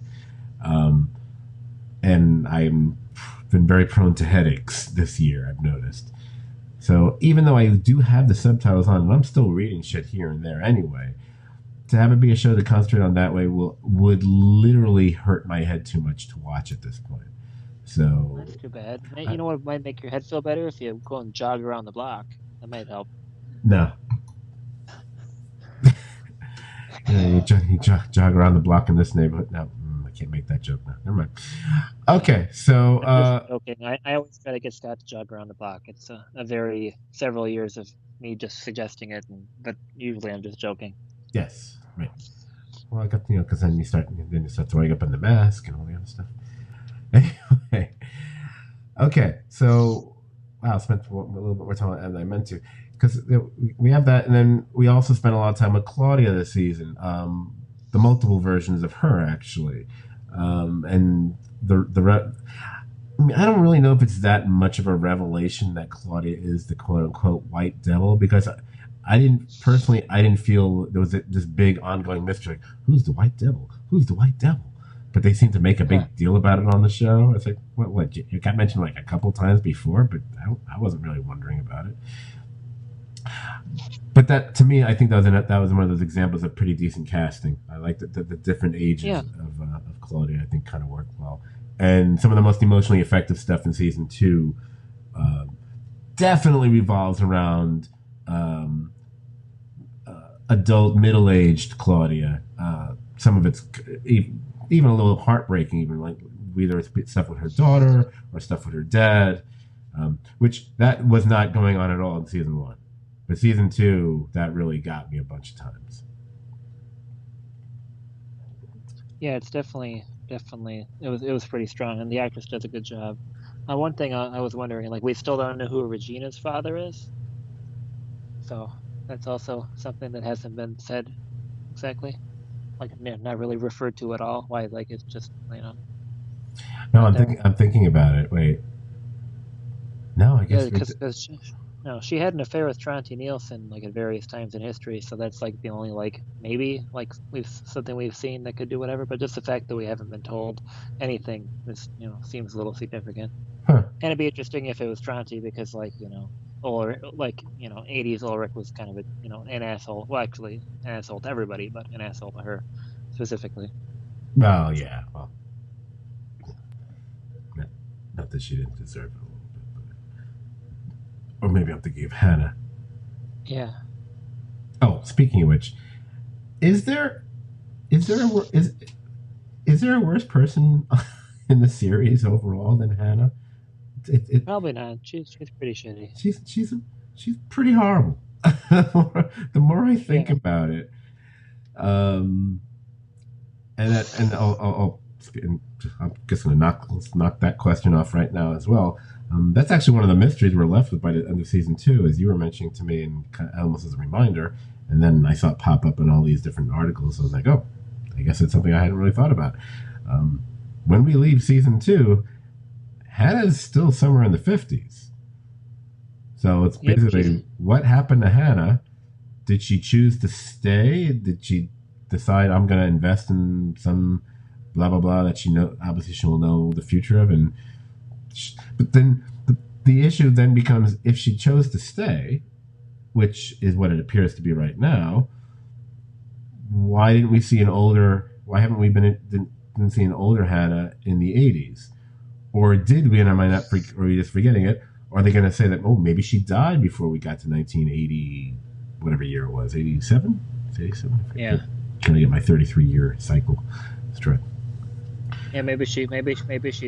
S1: And I'm been very prone to headaches this year, I've noticed. So even though I do have the subtitles on, and I'm still reading shit here and there anyway, to have it be a show to concentrate on that way would literally hurt my head too much to watch at this point. So
S2: That's too bad. You know what might make your head feel better? If you go and jog around the block. That might help.
S1: No. You jog around the block in this neighborhood. No, I can't make that joke now. Never mind. Okay, so
S2: I'm just joking. I always try to get Scott to jog around the block. It's several years of me just suggesting it, but usually I'm just joking.
S1: Yes, right. Well, I got because then you start throwing up in the mask and all the other stuff. Anyway, okay, so wow, I spent a little bit more time than I meant to because we have that, and then we also spent a lot of time with Claudia this season. The multiple versions of her actually, and I mean, I don't really know if it's that much of a revelation that Claudia is the quote unquote white devil because I didn't feel there was this big ongoing mystery. Like, who's the white devil? Who's the white devil? But they seem to make a big deal about it on the show. It's like, what? It got mentioned like a couple times before, but I wasn't really wondering about it. But that, to me, I think that was one of those examples of pretty decent casting. I like the different ages of Claudia. I think kind of worked well, and some of the most emotionally effective stuff in season 2 definitely revolves around adult, middle-aged Claudia. Some of it's even a little heartbreaking, even like whether it's stuff with her daughter or stuff with her dad, which that was not going on at all in season 1. But season 2, that really got me a bunch of times.
S2: Yeah, it's definitely it was pretty strong, and the actress does a good job. One thing I was wondering, like we still don't know who Regina's father is, so that's also something that hasn't been said exactly. Like not really referred to at all. Why? Like it's just
S1: No, I'm thinking about it. Wait. No, I guess
S2: because she had an affair with Tronte Nielsen like at various times in history. So that's like the only maybe something we've seen that could do whatever. But just the fact that we haven't been told anything is seems a little significant.
S1: Huh.
S2: And it'd be interesting if it was Tronte because or 80s Ulrich was kind of an asshole. Well, actually, an asshole to everybody, but an asshole to her specifically.
S1: Well, yeah. Well, not that she didn't deserve it a little bit, but, or maybe I'm thinking of Hannah.
S2: Yeah.
S1: Oh, speaking of which, is there a worse person in the series overall than Hannah?
S2: Probably not. She's pretty shitty.
S1: She's pretty horrible. The more I think about it, and I'm just gonna knock that question off right now as well. That's actually one of the mysteries we're left with by the end of season 2, as you were mentioning to me, and kind of almost as a reminder. And then I saw it pop up in all these different articles. So I was like, oh, I guess it's something I hadn't really thought about. When we leave season 2, Hannah's still somewhere in the 50s. So it's basically what happened to Hannah? Did she choose to stay? Did she decide I'm going to invest in some blah, blah, blah that obviously she'll know the future of? But then the issue then becomes if she chose to stay, which is what it appears to be right now, why haven't we didn't see an older Hannah in the 80s? Or did we, and am I not, or are we just forgetting it? Or are they going to say that, maybe she died before we got to 1980, whatever year it was, 87? It's 87.
S2: Yeah.
S1: Trying to get my 33-year cycle straight.
S2: Yeah, maybe she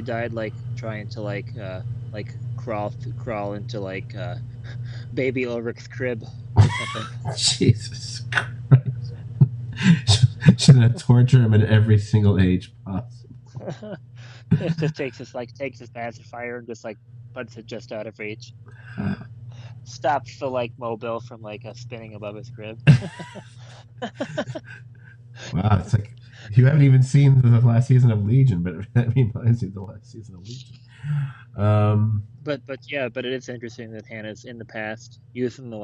S2: died like trying to like crawl into like baby Ulrich's crib or something.
S1: Jesus Christ. Should have tortured him at every single age possible.
S2: It just takes his pacifier and just like puts it just out of reach. Stops the like mobile from like spinning above his crib.
S1: Wow, it's like you haven't even seen the last season of Legion, but that reminds me of the last season of Legion.
S2: But it is interesting that Hannah's in the past using the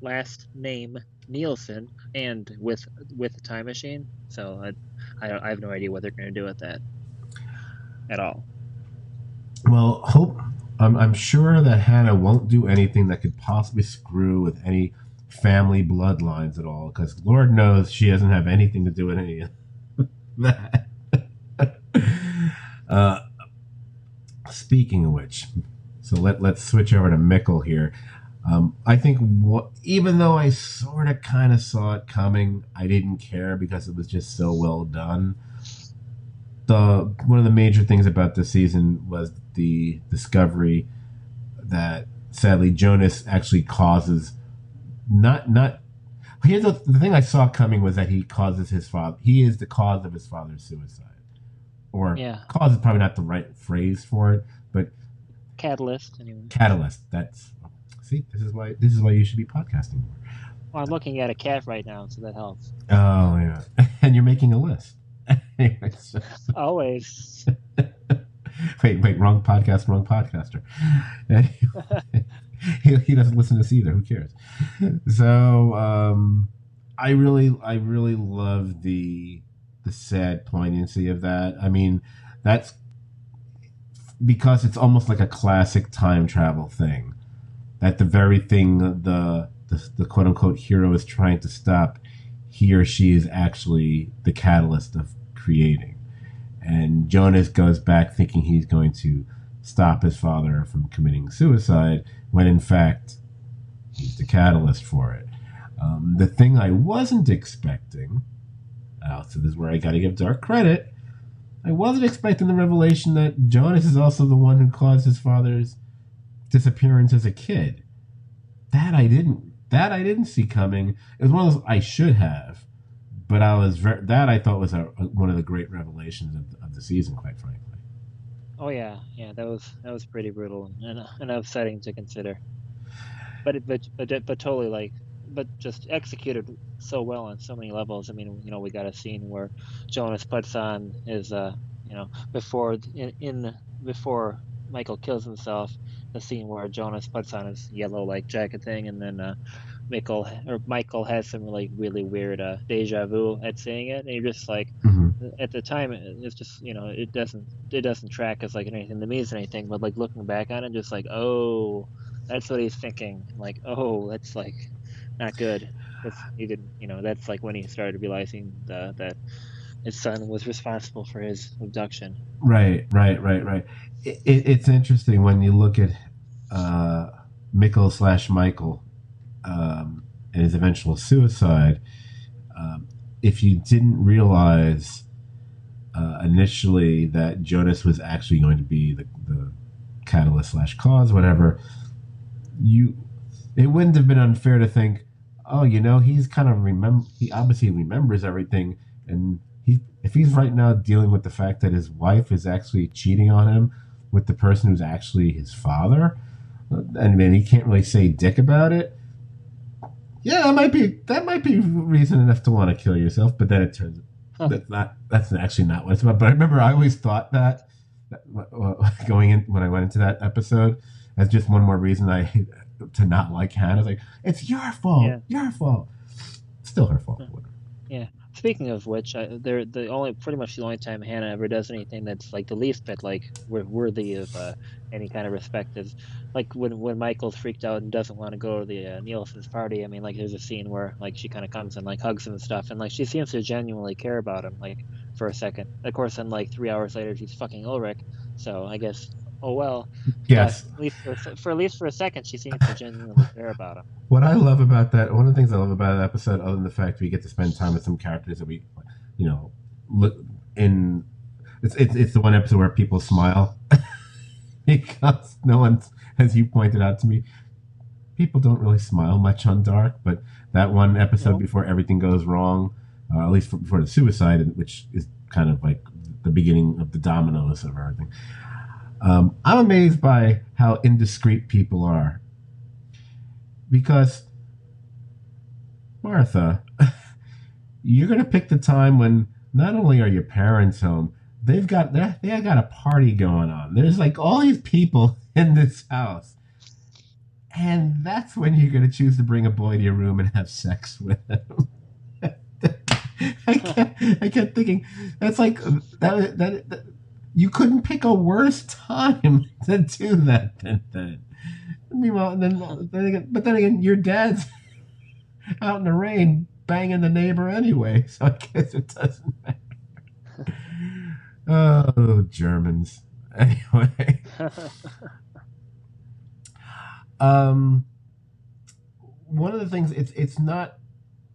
S2: last name Nielsen and with the time machine. So I have no idea what they're going to do with that at all.
S1: Well, I'm sure that Hannah won't do anything that could possibly screw with any family bloodlines at all, because Lord knows she doesn't have anything to do with any of that. uh, Speaking of which, so let's switch over to Mikkel here. I think even though I sort of kind of saw it coming, I didn't care because it was just so well done. One of the major things about this season was the discovery that sadly Jonas actually causes not here's the thing I saw coming was that he is the cause of his father's suicide. Or
S2: Yeah,
S1: cause is probably not the right phrase for it, but
S2: catalyst anyway.
S1: catalyst. See, this is why you should be podcasting more.
S2: Well, I'm looking at a cat right now, so that helps.
S1: Oh yeah, and you're making a list. Anyway,
S2: Always.
S1: wait, wrong podcast, wrong podcaster. Anyway, he doesn't listen to this either. Who cares? So I really love the sad poignancy of that. I mean, that's because it's almost like a classic time travel thing. That the very thing the quote unquote hero is trying to stop, he or she is actually the catalyst of creating. And Jonas goes back thinking he's going to stop his father from committing suicide, when in fact he's the catalyst for it. The thing I wasn't expecting, so this is where I got to give Dark credit, I wasn't expecting the revelation that Jonas is also the one who caused his father's disappearance as a kid. That I didn't see coming. It was one of those I should have, but that I thought was one of the great revelations of the season, quite frankly.
S2: Oh yeah, that was pretty brutal and upsetting to consider. But totally like, but just executed so well on so many levels. I mean, we got a scene where Jonas puts on his before Michael kills himself, the scene where Jonas puts on his yellow like jacket thing, and then Michael has some like really weird deja vu at seeing it, and you're just like,
S1: Mm-hmm.
S2: at the time it's just it doesn't track as like anything that means anything, but like looking back on it, just like, oh, that's what he's thinking, like, oh, that's like not good. That's like when he started realizing that his son was responsible for his abduction.
S1: Right. It's interesting when you look at Mikkel / Michael and his eventual suicide. If you didn't realize initially that Jonas was actually going to be the catalyst / cause, whatever, it wouldn't have been unfair to think, oh, he's kind of he obviously remembers everything, and if he's right now dealing with the fact that his wife is actually cheating on him with the person who's actually his father, and he can't really say dick about it. Yeah, that might be reason enough to want to kill yourself. But then it turns that's actually not what it's about. But I remember I always thought that going in when I went into that episode as just one more reason to not like Hannah. I was like, it's your fault, your fault. It's still her fault.
S2: Yeah. Speaking of which, they're pretty much the only time Hannah ever does anything that's like the least bit like worthy of any kind of respect is like when Michael's freaked out and doesn't want to go to the Nielsen's party. I mean, like there's a scene where like she kind of comes and like hugs him and stuff, and like she seems to genuinely care about him like for a second. Of course, then like 3 hours later she's fucking Ulrich. So I guess oh well. But
S1: Yes.
S2: at least for at least for a second, she seems to genuinely care about him.
S1: What I love about that, one of the things I love about that episode, other than the fact we get to spend time with some characters that we, you know, look in. It's the one episode where people smile because no one's, as you pointed out to me, people don't really smile much on Dark. But that one episode
S2: No,
S1: before everything goes wrong, at least before the suicide, which is kind of like the beginning of the dominoes of everything. I'm amazed by how indiscreet people are because Martha, you're gonna pick the time when not only are your parents home, they got a party going on. There's like all these people in this house, and that's when you're gonna choose to bring a boy to your room and have sex with him. I kept thinking that's like that you couldn't pick a worse time to do that than then. Meanwhile, then again, your dad's out in the rain banging the neighbor anyway, so I guess it doesn't matter. Oh, Germans. Anyway, um, one of the things it's not.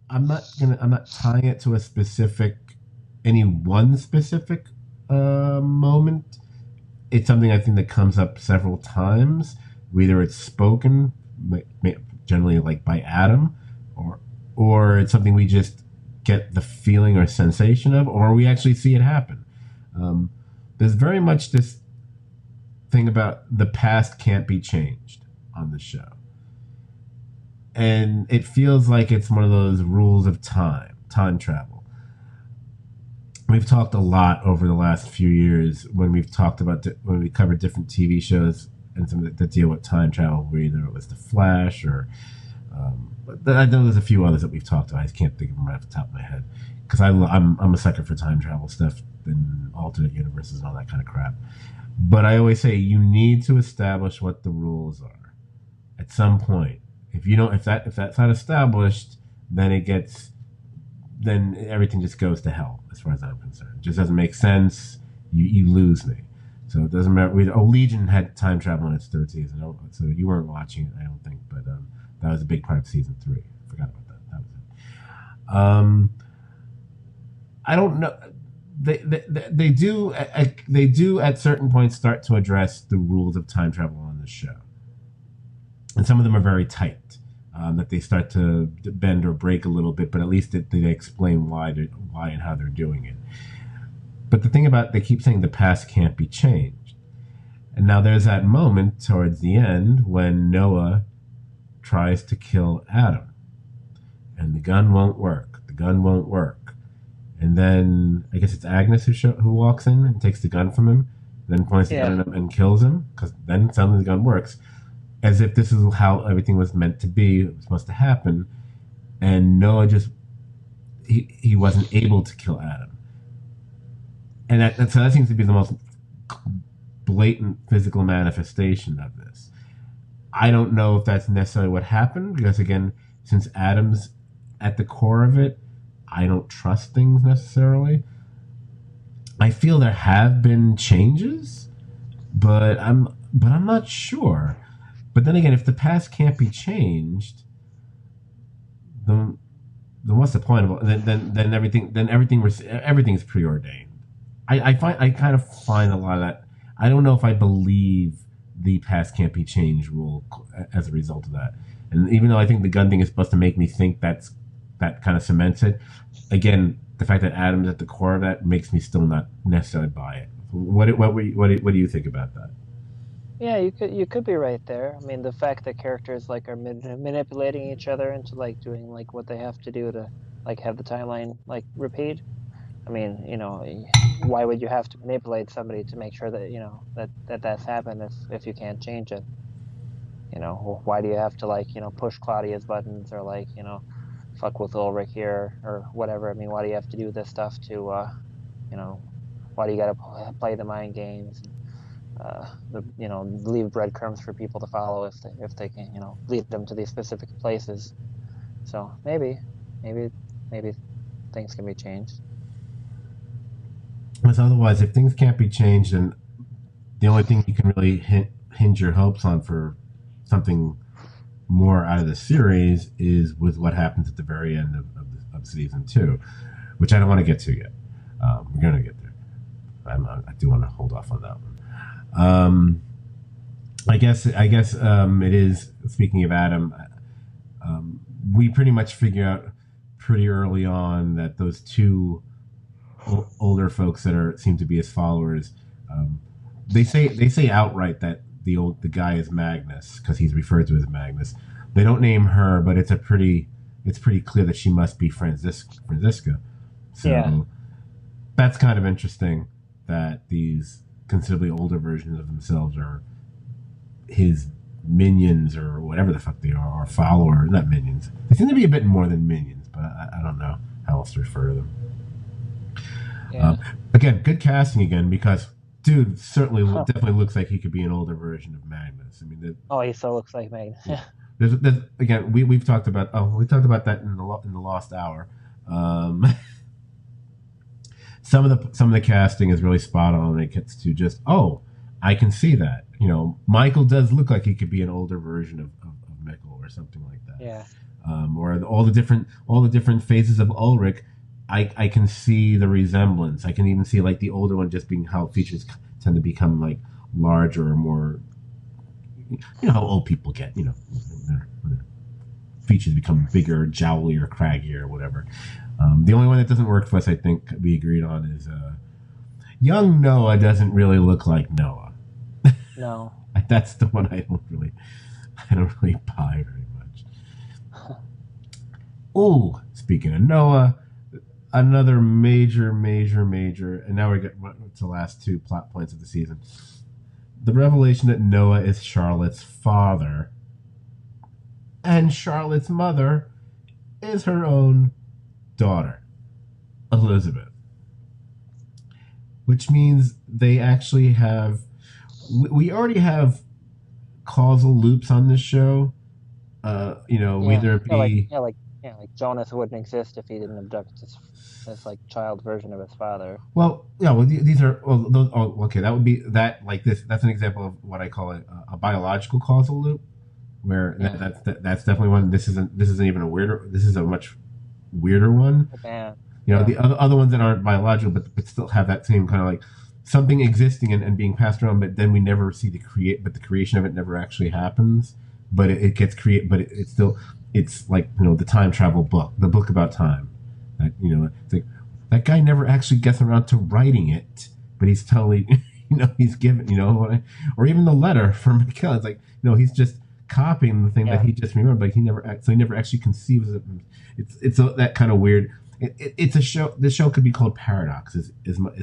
S1: I'm not tying it to a specific, any one specific moment. It's something I think that comes up several times. Whether it's spoken, generally like by Adam, or it's something we just get the feeling or sensation of, or we actually see it happen. There's very much this thing about the past can't be changed on the show. And it feels like it's one of those rules of time travel. We've talked a lot over the last few years when we've talked about when we covered different TV shows and some that deal with time travel, where either it was The Flash or but I know there's a few others that we've talked about. I just can't think of them right off the top of my head because I'm a sucker for time travel stuff and alternate universes and all that kind of crap. But I always say you need to establish what the rules are at some point. If you don't, if that's not established, then then everything just goes to hell as far as I'm concerned. It just doesn't make sense. You lose me. So it doesn't matter. Legion had time travel in its third season, so you weren't watching it, I don't think. But that was a big part of season 3. I forgot about that. That was it. I don't know. They do at certain points start to address the rules of time travel on the show, and some of them are very tight. That they start to bend or break a little bit, but at least they explain why and how they're doing it. But the thing about, they keep saying the past can't be changed. And now there's that moment towards the end when Noah tries to kill Adam. And the gun won't work. The gun won't work. And then I guess it's Agnes who walks in and takes the gun from him, then points the gun at him and kills him, because then suddenly the gun works. As if this is how everything was meant to be, it was supposed to happen. And Noah he wasn't able to kill Adam. And so that seems to be the most blatant physical manifestation of this. I don't know if that's necessarily what happened, because again, since Adam's at the core of it, I don't trust things necessarily. I feel there have been changes, but I'm not sure. But then again, if the past can't be changed, then what's the point of it? Then everything's preordained. I kind of find a lot of that. I don't know if I believe the past can't be changed rule as a result of that. And even though I think the gun thing is supposed to make me think that kind of cements it, again, the fact that Adam's at the core of that makes me still not necessarily buy it. What do you think about that?
S2: Yeah, you could be right there. I mean, the fact that characters like are manipulating each other into like doing like what they have to do to like have the timeline like repeat. I mean, why would you have to manipulate somebody to make sure that that's happened if you can't change it? Why do you have to like push Claudia's buttons or like fuck with Ulrich here or whatever? I mean, why do you have to do this stuff to why do you got to play the mind games? Leave breadcrumbs for people to follow if they can lead them to these specific places. So maybe things can be changed.
S1: Because otherwise, if things can't be changed, then the only thing you can really hinge your hopes on for something more out of the series is with what happens at the very end of season two, which I don't want to get to yet. We're going to get there. I do want to hold off on that one. I guess it is. Speaking of Adam, we pretty much figure out pretty early on that those two older folks that seem to be his followers, um, they say outright that the guy is Magnus because he's referred to as Magnus. They don't name her, but it's pretty clear that she must be Franziska.
S2: Yeah,
S1: So that's kind of interesting that these considerably older versions of themselves are his minions or whatever the fuck they are, or followers, not minions. They seem to be a bit more than minions, but I don't know how else to refer to them.
S2: yeah.
S1: Again, good casting again because dude certainly
S2: Huh.
S1: definitely looks like he could be an older version of Magnus. I mean,
S2: Oh, he so looks like Megan.
S1: yeah. There's again we've talked about we talked about that in the Lost Hour. Um, some of the casting is really spot on when it gets to just I can see that Michael does look like he could be an older version of Mikkel or something like that.
S2: Yeah,
S1: Or all the different phases of Ulrich, I can see the resemblance. I can even see like the older one just being how features tend to become like larger or more. You know how old people get. When their features become bigger, jowlier, craggier, whatever. The only one that doesn't work for us, I think, we agreed on is young Noah doesn't really look like Noah.
S2: no.
S1: That's the one I don't really buy very much. Oh, speaking of Noah, another major, major, major, and now we get to the last two plot points of the season. The revelation that Noah is Charlotte's father, and Charlotte's mother is her own daughter, Elizabeth, which means they actually have. We already have causal loops on this show.
S2: Yeah,
S1: Whether it
S2: yeah,
S1: be
S2: like Jonas wouldn't exist if he didn't abduct his like child version of his father.
S1: well, yeah, well, these are well, those, okay. That would be that like this. That's an example of what I call a biological causal loop, where
S2: Yeah,
S1: that's definitely one. This isn't even a weirder. This is a much weirder one.
S2: oh, man. Yeah,
S1: The other ones that aren't biological, but still have that same kind of like something existing and being passed around, but then we never see but the creation of it never actually happens. But it gets created, but it's still it's like the time travel book, the book about time. That it's like that guy never actually gets around to writing it, but he's totally he's given or even the letter from Mikhail. It's like he's just copying the thing that
S2: yeah,
S1: he just remembered, but he never actually conceives it. It's that kind of weird. It's a show. This show could be called Paradox as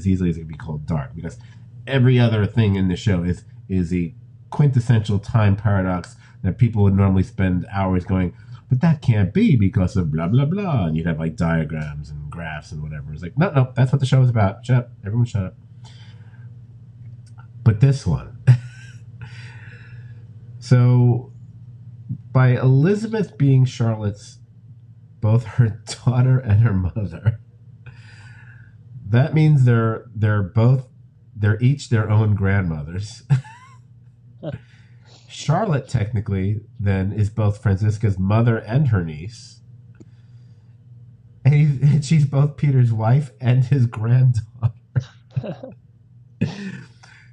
S1: easily as it could be called Dark because every other thing in the show is a quintessential time paradox that people would normally spend hours going, but that can't be because of blah blah blah, and you'd have like diagrams and graphs and whatever. It's like no, that's what the show is about. Shut up, everyone, shut up. But this one, so by Elizabeth being Charlotte's both her daughter and her mother, that means they're each their own grandmothers. Charlotte technically then is both Franziska's mother and her niece, and she's both Peter's wife and his granddaughter,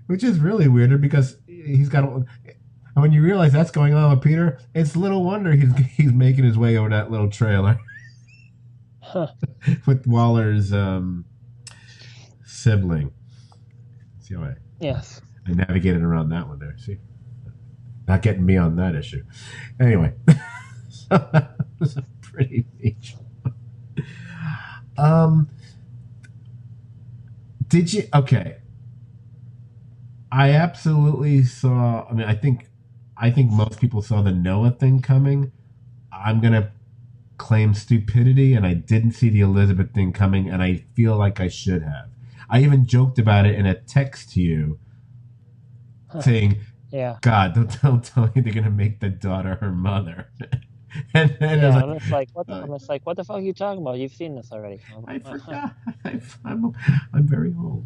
S1: which is really weirder because he's got. And when you realize that's going on with Peter, it's little wonder he's making his way over that little trailer with Waller's sibling. See how
S2: yes.
S1: I navigated around that one there. See, not getting me on that issue. Anyway, so that was a pretty major. Um, did you? Okay, I absolutely saw. I mean, I think most people saw the Noah thing coming. I'm gonna claim stupidity, and I didn't see the Elizabeth thing coming, and I feel like I should have. I even joked about it in a text to you, saying,
S2: Yeah,
S1: "God, don't tell me they're gonna make the daughter her mother." and then I was
S2: yeah.
S1: like,
S2: I'm just like,
S1: uh,
S2: what the fuck are you talking about? You've seen this already.
S1: "I forgot. I'm very old."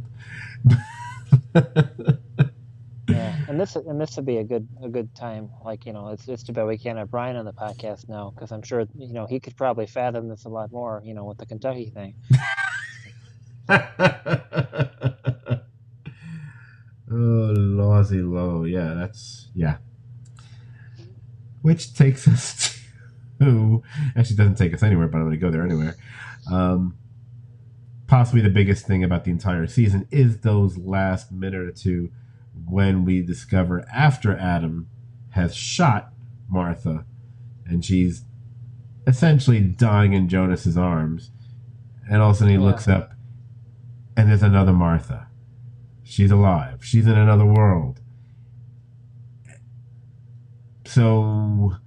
S2: and this would be a good time. Like, it's too bad we can't have Brian on the podcast now, because I'm sure he could probably fathom this a lot more. With the Kentucky thing.
S1: Oh, Lawsy Low. Yeah, yeah. Which takes us to, actually doesn't take us anywhere, but I'm going to go there anyway. Possibly the biggest thing about the entire season is those last minute or two when we discover after Adam has shot Martha and she's essentially dying in Jonas's arms, and all of a sudden he looks up and there's another Martha. She's alive. She's in another world. So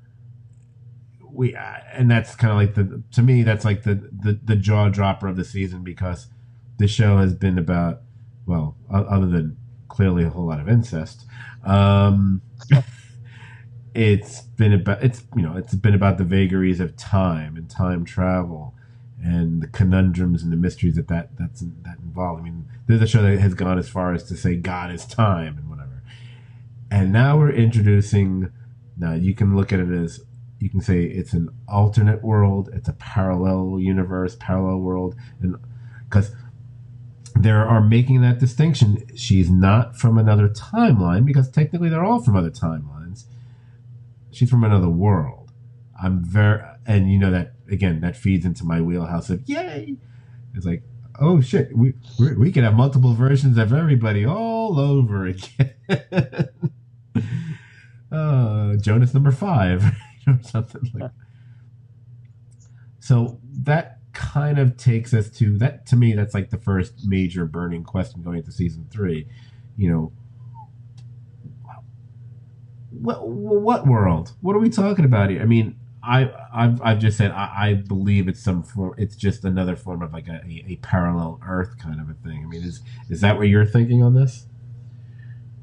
S1: and that's kind of like to me that's like the jaw dropper of the season, because the show has been about, well, other than clearly a whole lot of incest, it's been about the vagaries of time and time travel and the conundrums and the mysteries that involved. I mean, there's a show that has gone as far as to say God is time and whatever. And now we're introducing. Now you can look at it as, you can say it's an alternate world, it's a parallel universe, parallel world, and because they are making that distinction, she's not from another timeline, because technically they're all from other timelines. She's from another world. And that again, that feeds into my wheelhouse of yay. It's like, oh shit, we can have multiple versions of everybody all over again. Jonas number 5, or something like that. So that kind of takes us to that. To me, that's like the first major burning question going into season 3. What world? What are we talking about here? I mean, I've just said I believe it's some form. It's just another form of like a parallel Earth kind of a thing. I mean, is that what you're thinking on this?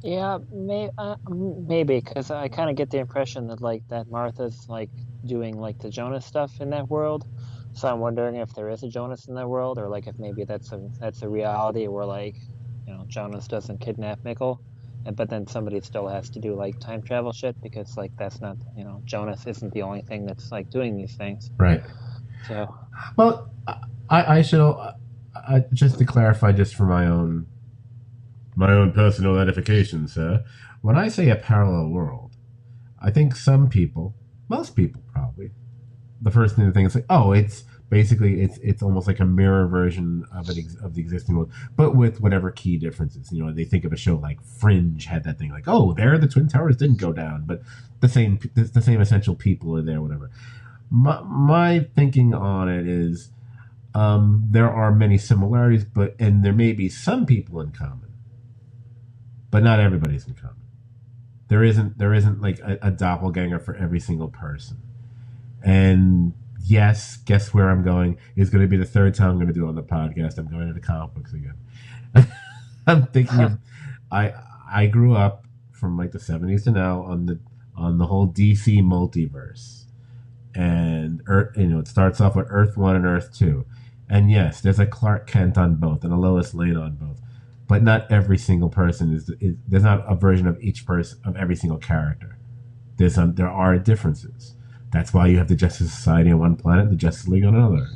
S2: Yeah, maybe, because I kind of get the impression that Martha's like doing like the Jonas stuff in that world. So I'm wondering if there is a Jonas in that world, or like if maybe that's a reality where like Jonas doesn't kidnap Mikkel, but then somebody still has to do like time travel shit, because like that's not Jonas isn't the only thing that's like doing these things.
S1: Right.
S2: So.
S1: Well, I should just to clarify, just for my own personal edification, sir. When I say a parallel world, I think some people, most people probably, the first thing to think is like, oh, it's basically it's almost like a mirror version of the existing world, but with whatever key differences. They think of a show like Fringe had that thing like, oh, there the Twin Towers didn't go down, but the same essential people are there, whatever. My thinking on it is, there are many similarities, and there may be some people in common, but not everybody's in common. There isn't like a doppelganger for every single person. And yes, guess where I'm going is going to be the third time I'm going to do it on the podcast. I'm going into comic books again. I'm thinking of I grew up from like the 70s to now on the whole DC multiverse, and it starts off with Earth 1 and Earth 2, and yes, there's a Clark Kent on both and a Lois Lane on both. But not every single person is there's not a version of each person of every single character. There are differences. That's why you have the Justice Society on one planet, the Justice League on another.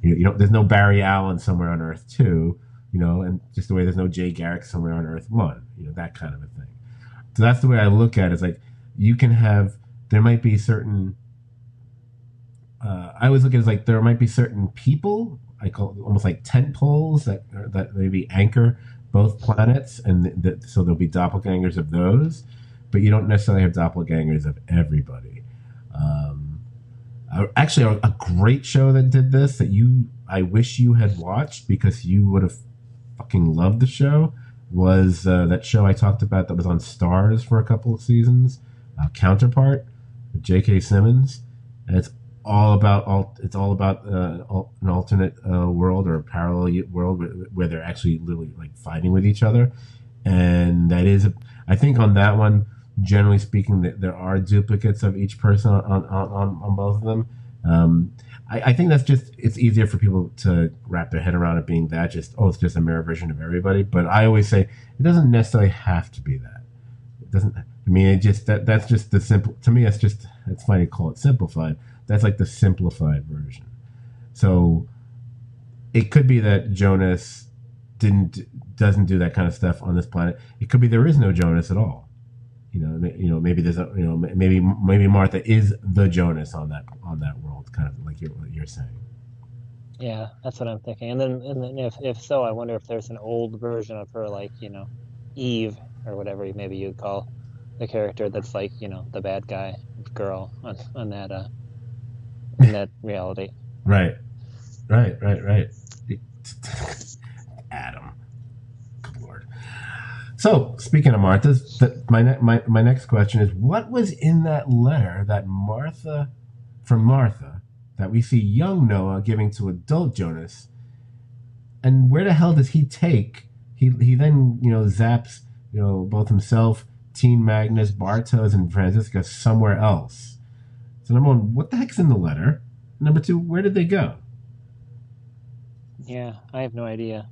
S1: There's no Barry Allen somewhere on Earth 2, and just the way there's no Jay Garrick somewhere on Earth 1, that kind of a thing. So that's the way I look at it. It's like there might be certain. I always look at it as like there might be certain people, I call it almost like tent poles that maybe anchor both planets, and so there'll be doppelgangers of those, but you don't necessarily have doppelgangers of everybody. Actually, a great show that did this that I wish you had watched, because you would have fucking loved the show, was that show I talked about that was on Stars for a couple of seasons, Counterpart, with J.K. Simmons, and it's all about an alternate world or a parallel world where they're actually literally like fighting with each other, and that is, I think on that one, generally speaking, that there are duplicates of each person on both of them. I think that's just, it's easier for people to wrap their head around it being that it's just a mirror version of everybody. But I always say it doesn't necessarily have to be that. doesn't. I mean, it just that's just the simple. To me, it's funny to call it simplified. That's like the simplified version. So it could be that Jonas didn't doesn't do that kind of stuff on this planet. It could be there is no Jonas at all. Maybe there's a, maybe Martha is the Jonas on that world, kind of like you're saying.
S2: Yeah, that's what I'm thinking. And then if so, I wonder if there's an old version of her, like, Eve or whatever maybe you'd call the character that's like, the bad guy girl on that in that reality.
S1: Right. Adam. Good Lord. So, speaking of Martha, my next question is, what was in that letter that from Martha, that we see young Noah giving to adult Jonas, and where the hell does he take? He then zaps both himself, Teen Magnus, Bartos, and Franziska somewhere else. So number one, what the heck's in the letter? Number two, where did they go?
S2: Yeah, I have no idea.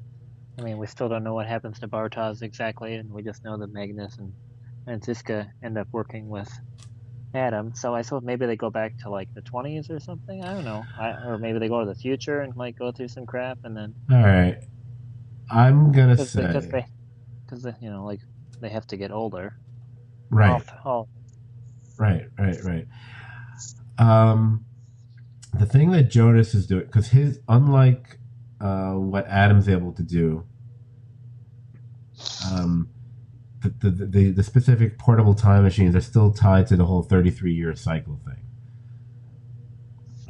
S2: I mean, we still don't know what happens to Bartos exactly, and we just know that Magnus and Franziska end up working with Adam. So I suppose maybe they go back to like the 20s or something. I don't know. Or maybe they go to the future and like go through some crap, and then
S1: All right, I'm gonna
S2: because
S1: say
S2: like they have to get older.
S1: right, right. The thing that Jonas is doing, because unlike what Adam's able to do, the specific portable time machines are still tied to the whole 33-year cycle thing.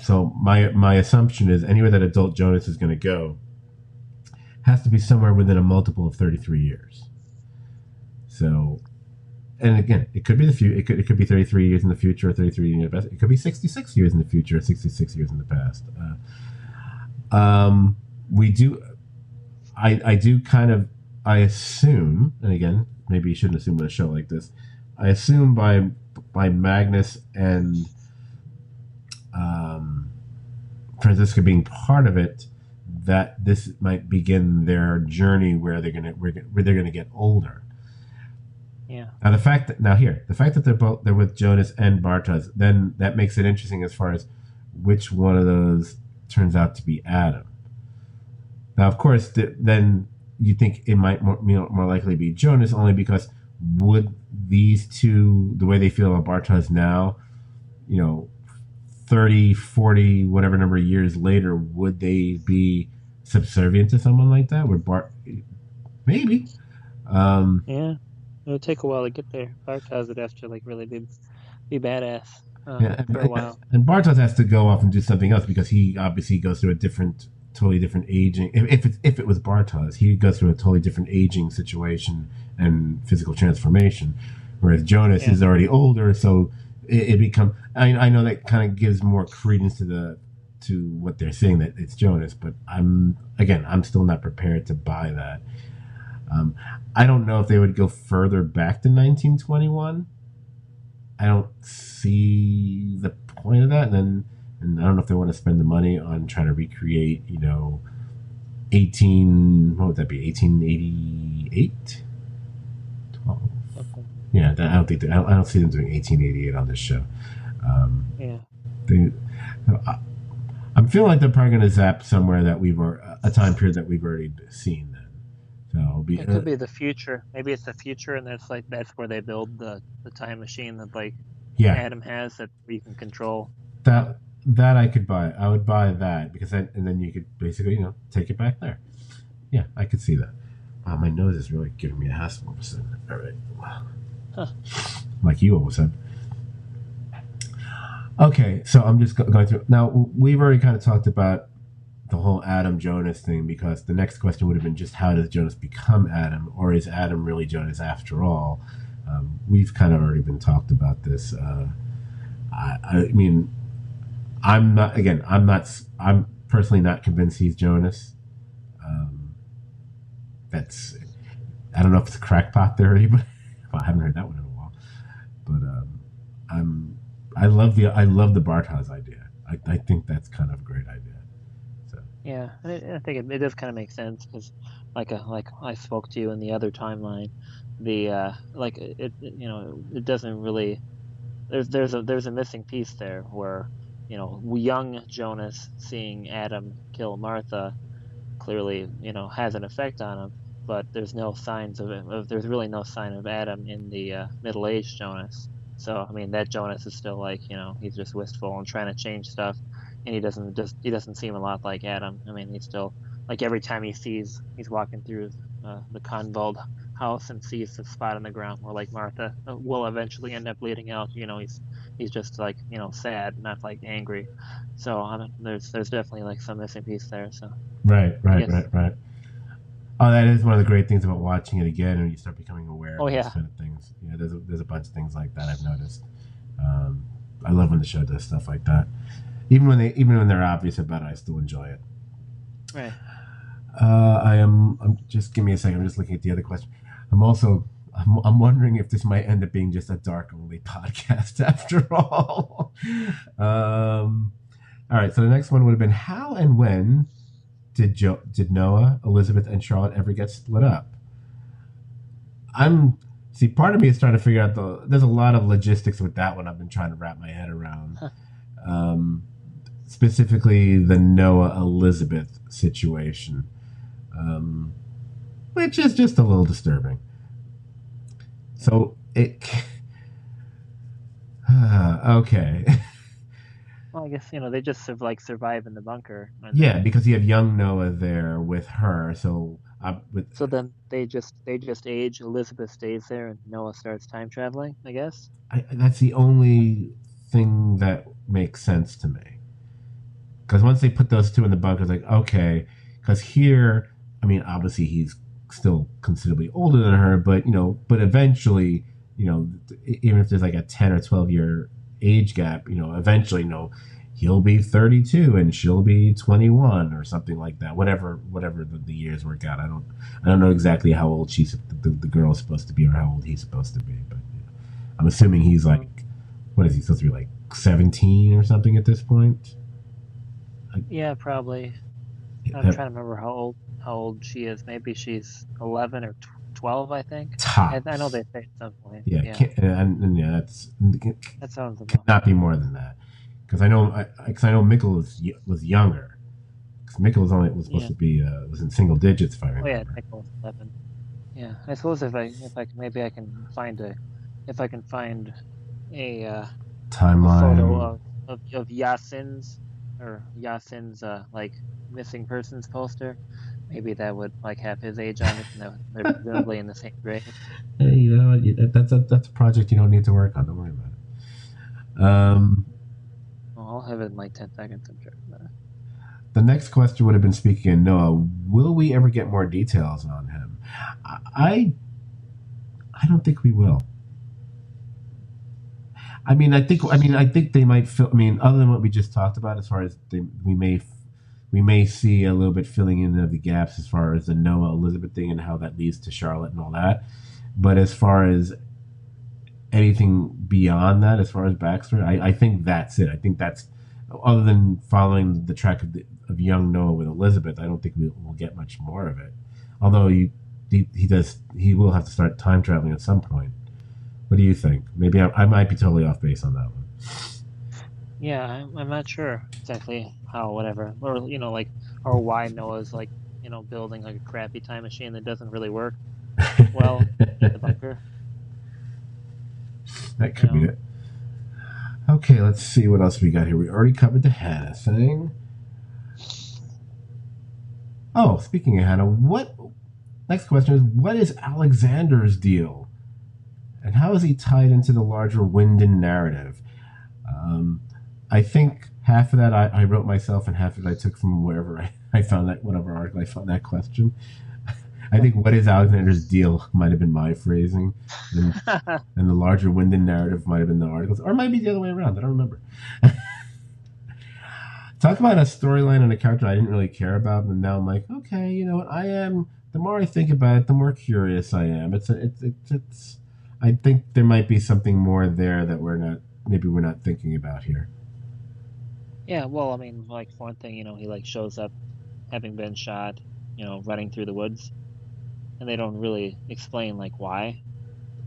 S1: So my assumption is anywhere that adult Jonas is going to go has to be somewhere within a multiple of 33 years. So, and again, it could be it could be 33 years in the future, or 33 years in the past. It could be 66 years in the future, or 66 years in the past. We do. I do kind of. I assume, and again, maybe you shouldn't assume on a show like this. I assume by Magnus and Franziska being part of it, that this might begin their journey where they're gonna get older.
S2: Yeah.
S1: Now the fact that they're with Jonas and Bartos, then that makes it interesting as far as which one of those turns out to be Adam. Now, of course, then you think it might more likely be Jonas, only because would these two, the way they feel about Bartos now, 30, 40, whatever number of years later, would they be subservient to someone like that? Maybe.
S2: Yeah. It would take a while to get there. Bartos would have to like really be badass for a while.
S1: And Bartos has to go off and do something else because he obviously goes through totally different aging. If it was Bartos, he goes through a totally different aging situation and physical transformation, whereas Jonas is already older, so it becomes. I know that kind of gives more credence to what they're saying, that it's Jonas, but I'm still not prepared to buy that. I don't know if they would go further back to 1921. I don't see the point of that, and I don't know if they want to spend the money on trying to recreate, 1888, 12.
S2: Okay.
S1: Yeah, I don't see them doing 1888 on this show.
S2: Yeah.
S1: I'm feeling like they're probably going to zap somewhere that a time period that we've already seen. Then, so
S2: it could be the future. Maybe it's the future, and that's where they build the time machine that Adam has that you can control.
S1: That I could buy. I would buy that because then you could basically take it back there. Yeah, I could see that. Wow, my nose is really giving me a hassle all of a sudden. All right, wow.
S2: Huh.
S1: Like you all of a sudden. Okay, so I'm just going through. Now, we've already kind of talked about the whole Adam Jonas thing, because the next question would have been just how does Jonas become Adam, or is Adam really Jonas after all? We've kind of already been talked about this. I mean, I'm personally not convinced he's Jonas. I don't know if it's a crackpot theory, but I haven't heard that one in a while. But I love the Bartos idea. I think that's kind of a great idea. So
S2: yeah, I think it does kind of make sense, because like I spoke to you in the other timeline, the like it doesn't really there's a missing piece there where young Jonas seeing Adam kill Martha clearly has an effect on him, but there's no signs of it. There's really no sign of Adam in the middle-aged Jonas. So I mean that Jonas is still like he's just wistful and trying to change stuff, and he doesn't seem a lot like Adam. I mean he's still like every time he's walking through the convolved house and sees the spot on the ground where like Martha will eventually end up bleeding out. He's just like sad, not like angry. So there's definitely like some missing piece there. So
S1: Right,
S2: I
S1: right,
S2: guess.
S1: right, right. Oh, that is one of the great things about watching it again, when you start becoming aware
S2: Oh
S1: of those
S2: yeah.
S1: kind of things. Yeah, there's a bunch of things like that I've noticed. Um, I love when the show does stuff like that. Even when they're obvious about it, I still enjoy it.
S2: Right.
S1: I'm just give me a second. I'm just looking at the other question. I'm also I'm wondering if this might end up being just a dark only podcast after all. All right. So the next one would have been how and when did Noah, Elizabeth, and Charlotte ever get split up? I'm see. Part of me is trying to figure out There's a lot of logistics with that one. I've been trying to wrap my head around. Um, Specifically, the Noah Elizabeth situation, um, which is just a little disturbing. So it okay.
S2: Well, I guess they just survive in the bunker, and
S1: Yeah,
S2: then
S1: because you have young Noah there with her. So
S2: so then they just age. Elizabeth stays there, and Noah starts time traveling, I guess.
S1: that's the only thing that makes sense to me. Because once they put those two in the bunker, it's like okay. Because here, I mean, obviously he's still considerably older than her, but but eventually, even if there's like a 10 or 12 year age gap, eventually, he'll be 32 and she'll be 21 or something like that. Whatever the years work out. I don't know exactly how old the girl is supposed to be or how old he's supposed to be, but I'm assuming he's like,
S2: Um,
S1: what is he supposed to be like 17 or something at this point? Like,
S2: yeah, probably. I'm
S1: at
S2: trying to remember how old she is. Maybe she's 11 or 12, I think. I know
S1: tops.
S2: they say at some point.
S1: Yeah,
S2: Yeah,
S1: and yeah, that's
S2: that sounds about.
S1: cannot be more than that. Because I know Mikkel was younger. Because Mikkel was supposed
S2: Yeah.
S1: to be was in single digits if I
S2: Oh yeah,
S1: remember.
S2: Nicholas 11. Yeah, I suppose maybe I can find a photo
S1: Timeline.
S2: of Yasin's like missing persons poster. Maybe that would like have his age on it, and they're presumably in the same grade.
S1: Hey, you know what? That's a project you don't need to work on. Don't worry about it.
S2: Well, I'll have it in like 10 seconds. I'm sure.
S1: The next question would have been speaking of Noah. Will we ever get more details on him? I I don't think we will. I think they might fill. I mean, other than what we just talked about, as far as we may see a little bit filling in of the gaps as far as the Noah Elizabeth thing and how that leads to Charlotte and all that. But as far as anything beyond that, as far as backstory, I think that's it. I think that's other than following the track of young Noah with Elizabeth. I don't think we'll get much more of it. Although he will have to start time traveling at some point. What do you think? Maybe I might be totally off base on that one.
S2: Yeah, I'm not sure exactly how, whatever, or like, or why Noah's like, building like a crappy time machine that doesn't really work well in the bunker.
S1: That
S2: You
S1: could be
S2: know,
S1: it. Okay, let's see what else we got here. We already covered the Hannah thing. Oh, speaking of Hannah, what? Next question is what is Alexander's deal, and how is he tied into the larger Wyndon narrative? Um, I think half of that I wrote myself, and half of it I took from wherever I found that whatever article I found that question. I think what is Alexander's deal might have been my phrasing, and and the larger Wyndon narrative might have been the articles, or it might be the other way around. I don't remember. Talk about a storyline and a character I didn't really care about, and now I'm like, okay, you know what? I am. The more I think about it, the more curious I am. It's. I think there might be something more there that maybe we're not thinking about here.
S2: yeah. Well, I mean, like for one thing, he like shows up having been shot, running through the woods. and they don't really explain like why.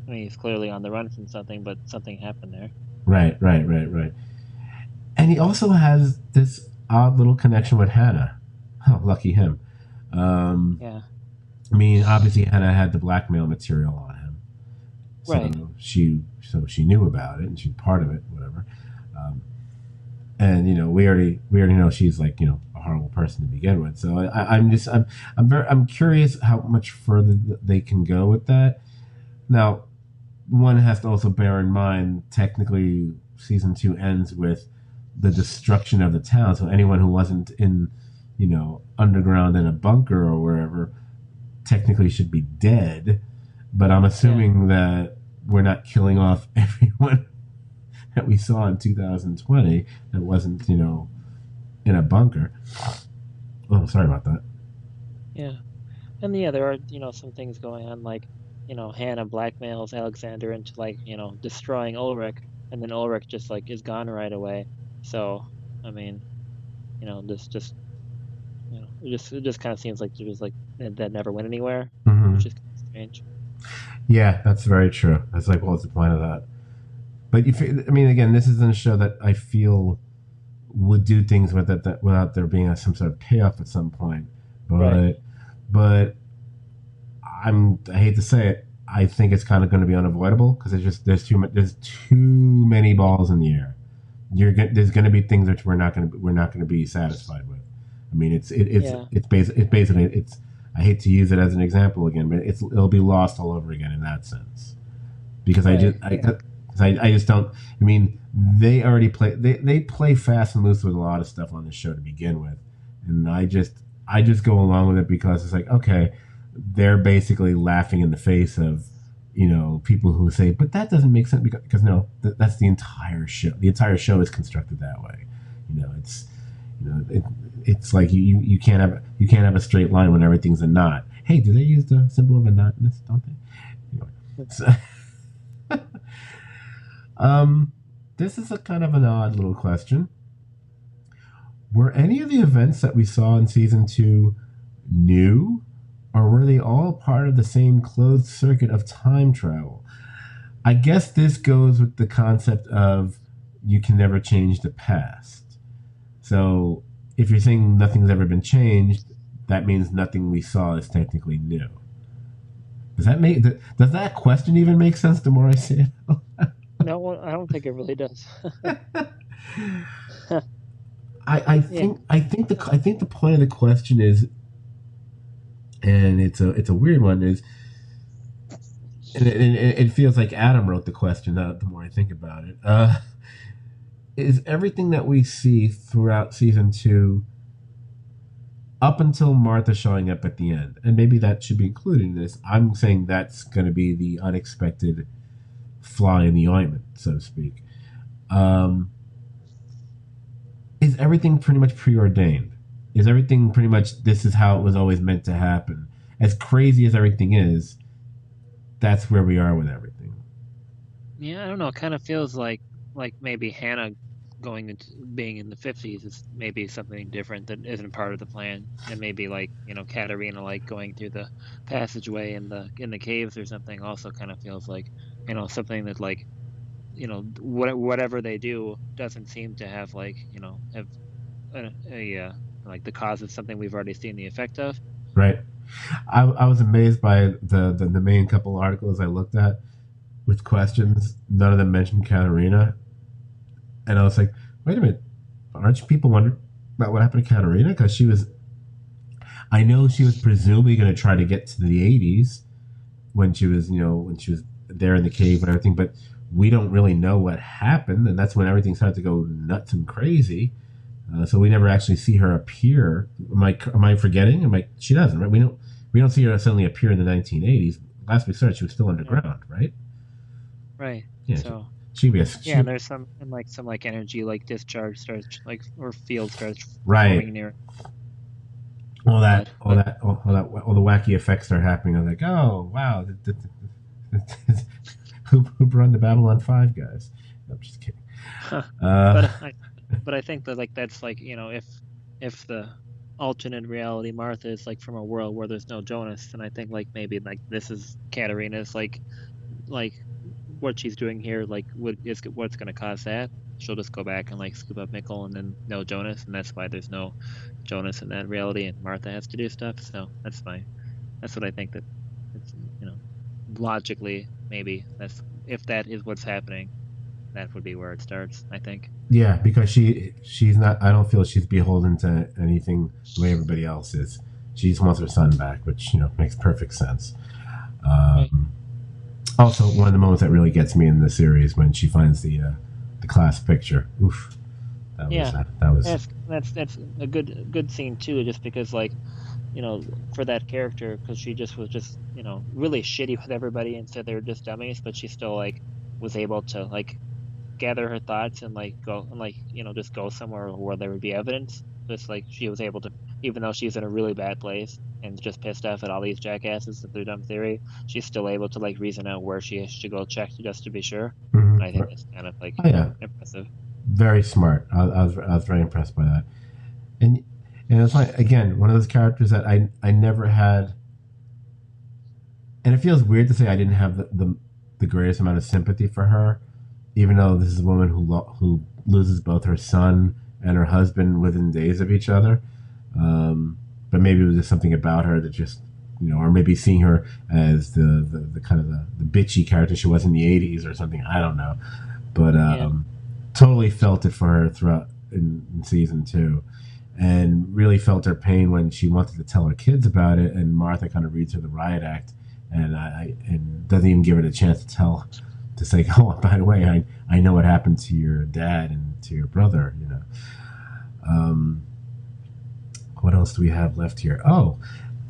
S2: I mean, he's clearly on the run from something, but something happened there.
S1: Right. And he also has this odd little connection with Hannah. Oh, lucky him. Um,
S2: Yeah,
S1: I mean, obviously Hannah had the blackmail material on him,
S2: right.
S1: so she knew about it and she's part of it, whatever. Um, and we already know she's like a horrible person to begin with. So I'm curious how much further they can go with that. Now, one has to also bear in mind technically season two ends with the destruction of the town. So anyone who wasn't in underground in a bunker or wherever technically should be dead. But I'm
S2: Yeah,
S1: assuming that we're not killing off everyone that we saw in 2020 that wasn't in a bunker. Oh, sorry about that.
S2: yeah. And yeah, there are, some things going on like, Hannah blackmails Alexander into like, destroying Ulrich, and then Ulrich just like is gone right away. So, I mean, this just, it just kind of seems like it was like that never went anywhere,
S1: Hmm.
S2: which is kind of strange.
S1: Yeah, that's very true. That's like, what's the point of that? But I mean, again, this isn't a show that I feel would do things with it that without there being some sort of payoff at some point.
S2: Right.
S1: But I hate to say it, I think it's kind of going to be unavoidable because there's too many balls in the air. There's going to be things which we're not going to be satisfied with. I mean,
S2: Yeah.
S1: it's basically it's. I hate to use it as an example again, but it'll be lost all over again in that sense because
S2: Right. Yeah.
S1: I just don't. I mean, they play fast and loose with a lot of stuff on the show to begin with, and I just go along with it because it's like, okay, they're basically laughing in the face of people who say, but that doesn't make sense because no, that's the entire show. The entire show is constructed that way. It's it's like you can't have a straight line when everything's a knot. Hey, do they use the symbol of a knot in this? Don't they? Anyway, so, um, this is a kind of an odd little question. Were any of the events that we saw in season two new, or were they all part of the same closed circuit of time travel? I guess this goes with the concept of you can never change the past. So if you're saying nothing's ever been changed, that means nothing we saw is technically new. Does that question even make sense the more I say it?
S2: No, I don't think it really does.
S1: I
S2: Yeah.
S1: think I think the point of the question is, and it's a weird one, is and it feels like Adam wrote the question. The more I think about it, is everything that we see throughout season two up until Martha showing up at the end, and maybe that should be included in this. I'm saying that's going to be the unexpected fly in the ointment, so to speak. Um, is everything pretty much preordained? Is everything pretty much this is how it was always meant to happen? As crazy as everything is, that's where we are with everything.
S2: Yeah, I don't know. It kind of feels like maybe Hannah going into being in the 50s is maybe something different that isn't part of the plan. And maybe like, Katarina like going through the passageway in the caves or something also kind of feels like, something that like, whatever they do doesn't seem to have like, have a like the cause of something we've already seen the effect of.
S1: Right. I was amazed by the main couple articles I looked at with questions. None of them mentioned Katarina, and I was like, wait a minute, aren't you people wondering about what happened to Katarina? Because I know she was presumably going to try to get to the 80s when she was there in the cave and everything, but we don't really know what happened, and that's when everything started to go nuts and crazy. So we never actually see her appear. Am I forgetting? She doesn't, right? We don't see her suddenly appear in the 1980s. Last we saw her, she was still
S2: Yeah,
S1: underground, right?
S2: right.
S1: Yeah,
S2: So
S1: she'd be a
S2: yeah,
S1: she,
S2: and there's some like energy like discharge starts like or field starts
S1: right.
S2: forming near,
S1: All that,
S2: but
S1: all that, all the wacky effects start happening. I was like, oh wow, who run the battle on Five Guys? No, I'm just kidding.
S2: Huh.
S1: Uh,
S2: But I think that like that's like if the alternate reality Martha is like from a world where there's no Jonas, and I think like maybe like this is Katarina's like what she's doing here like what's going to cause that. She'll just go back and like scoop up Mikkel and then no Jonas, and that's why there's no Jonas in that reality, and Martha has to do stuff. So that's what I think that it's, logically maybe that's if that is what's happening, that would be where it starts, I think.
S1: Yeah, because she's not. I don't feel she's beholden to anything the way everybody else is. She just wants her son back, which makes perfect sense.
S2: Right.
S1: Also, one of the moments that really gets me in the series when she finds the class picture. Oof,
S2: Yeah,
S1: that was
S2: that's a good scene too, just because like for that character, because she just was just really shitty with everybody and said they were just dummies, but she still like was able to like gather her thoughts and like go and like just go somewhere where there would be evidence. Just like she was able to, even though she's in a really bad place and just pissed off at all these jackasses with their dumb theory, she's still able to like reason out where she should go check just to be sure. And I think that's kind of like
S1: oh, yeah,
S2: impressive.
S1: very smart. I was very impressed by that, and it's like again one of those characters that I never had, and it feels weird to say I didn't have the greatest amount of sympathy for her, even though this is a woman who loses both her son and her husband within days of each other. But maybe it was just something about her that just, or maybe seeing her as the kind of the bitchy character she was in the 80s or something. I don't know. But totally felt it for her throughout in season 2. And really felt her pain when she wanted to tell her kids about it. And Martha kind of reads her the riot act and doesn't even give her the chance to say, oh, by the way, I know what happened to your dad and to your brother, What else do we have left here? Oh,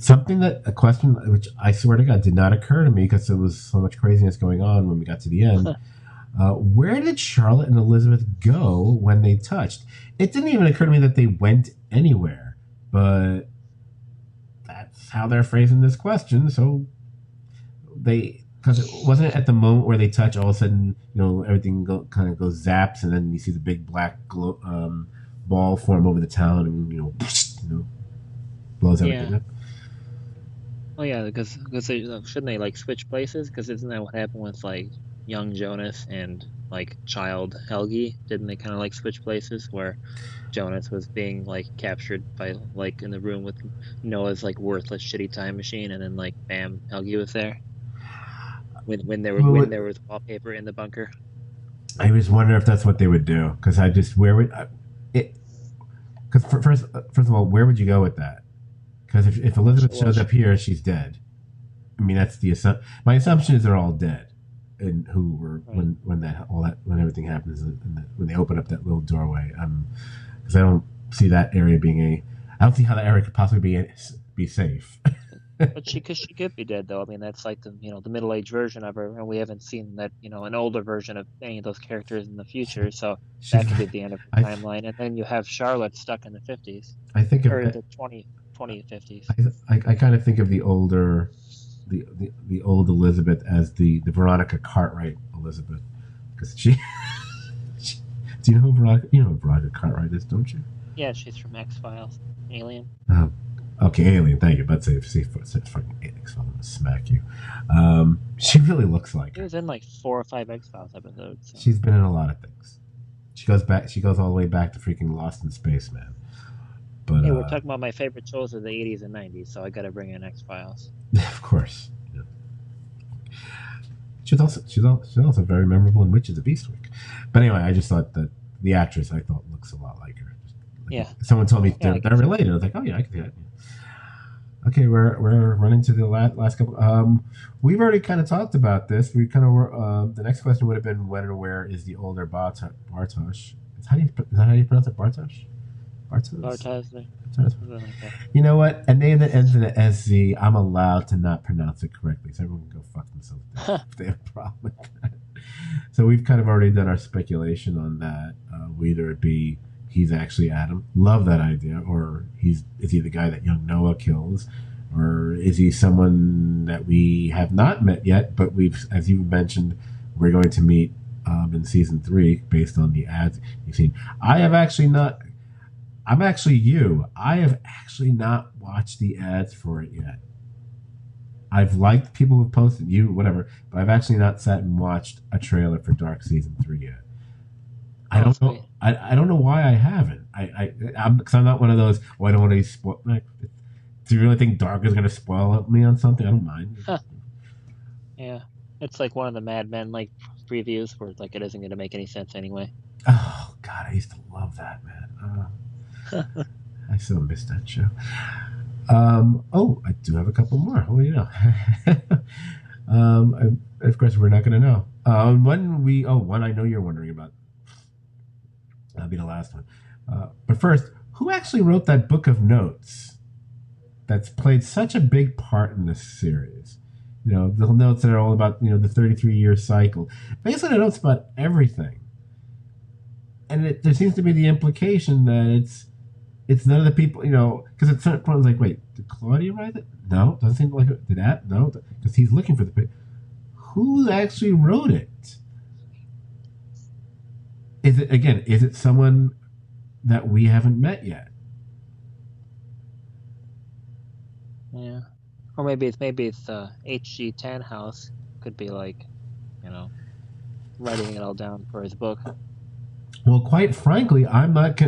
S1: a question which I swear to God did not occur to me because there was so much craziness going on when we got to the end. Where did Charlotte and Elizabeth go when they touched? It didn't even occur to me that they went anywhere, but that's how they're phrasing this question. So because it wasn't at the moment where they touch, all of a sudden, everything kind of goes zaps, and then you see the big black ball form over the town, and blows everything up.
S2: Oh yeah, because shouldn't they like switch places? Because isn't that what happened with like young Jonas and like child Helgi? Didn't they kind of like switch places where Jonas was being like captured by like in the room with Noah's like worthless shitty time machine, and then like bam, Helgi was there when there was wallpaper in the bunker.
S1: I was wondering if that's what they would do because I just where would it? Because first of all, where would you go with that? Because if Elizabeth shows up here, she's dead. I mean, that's the assumption. My assumption is they're all dead, and who were right. when everything happens when they open up that little doorway. Because I don't see that area being I don't see how that area could possibly be safe.
S2: But she could be dead though. I mean, that's like the the middle-aged version of her, and we haven't seen that an older version of any of those characters in the future. So that could be the end of her timeline, and then you have Charlotte stuck in the 50s.
S1: I think
S2: or the 2050s.
S1: I kind of think of the older, the old Elizabeth as the Veronica Cartwright Elizabeth, because she do you know who Veronica Cartwright is, don't you?
S2: Yeah, she's from X-Files, Alien.
S1: Okay, Alien. Thank you. But say fucking X-Files, I'm gonna smack you. She really looks like.
S2: She was in like 4 or 5 X-Files episodes. So.
S1: She's been in a lot of things. She goes all the way back to freaking Lost in Space, man. But
S2: we're talking about my favorite shows of the 80s and 90s, so I got to bring in X-Files.
S1: Of course. Yeah. She's also very memorable in Witches of Eastwick. But anyway, I just thought that the actress looks a lot like her. Someone told me they're related. I was like, oh yeah, I can do that. Okay, we're running to the last couple. We've already kind of talked about this. We kind of were. The next question would have been when or where is the older Bartosz? Is that how you pronounce it? Bartosz. You know what? A name that ends in an SZ, I'm allowed to not pronounce it correctly, so everyone can go fuck themselves if they have a problem with that. So we've kind of already done our speculation on that. Whether it be he's actually Adam, love that idea, or is he the guy that young Noah kills, or is he someone that we have not met yet, but we've, as you mentioned, we're going to meet in season 3 based on the ads you've seen. I have actually not. I'm actually you. I have actually not watched the ads for it yet. I've liked people who've posted you, whatever, but I've actually not sat and watched a trailer for Dark Season 3 yet. I
S2: Oh,
S1: don't
S2: sweet.
S1: know. I don't know why I haven't. I'm because I'm not one of those. Well, I don't want to spoil. Like, do you really think Dark is going to spoil me on something? I don't mind.
S2: Huh. Yeah. It's like one of the Mad Men like previews where like it isn't going to make any sense anyway.
S1: Oh God, I used to love that, man. I so miss that show. Oh, I do have a couple more. What do you know? Of course, we're not going to know. One I know you're wondering about. That'll be the last one. But first, who actually wrote that book of notes that's played such a big part in this series? You know, the notes that are all about, the 33-year cycle. Basically, the notes about everything. And there seems to be the implication that it's none of the people, because at certain point, I was like, wait, did Claudia write it? No, doesn't seem like it. Did that? No, because he's looking for the. Who actually wrote it? Is it someone that we haven't met yet?
S2: Yeah. Or maybe it's H.G. Tannhaus could be like, you know, writing it all down for his book.
S1: Well, quite frankly, I'm not.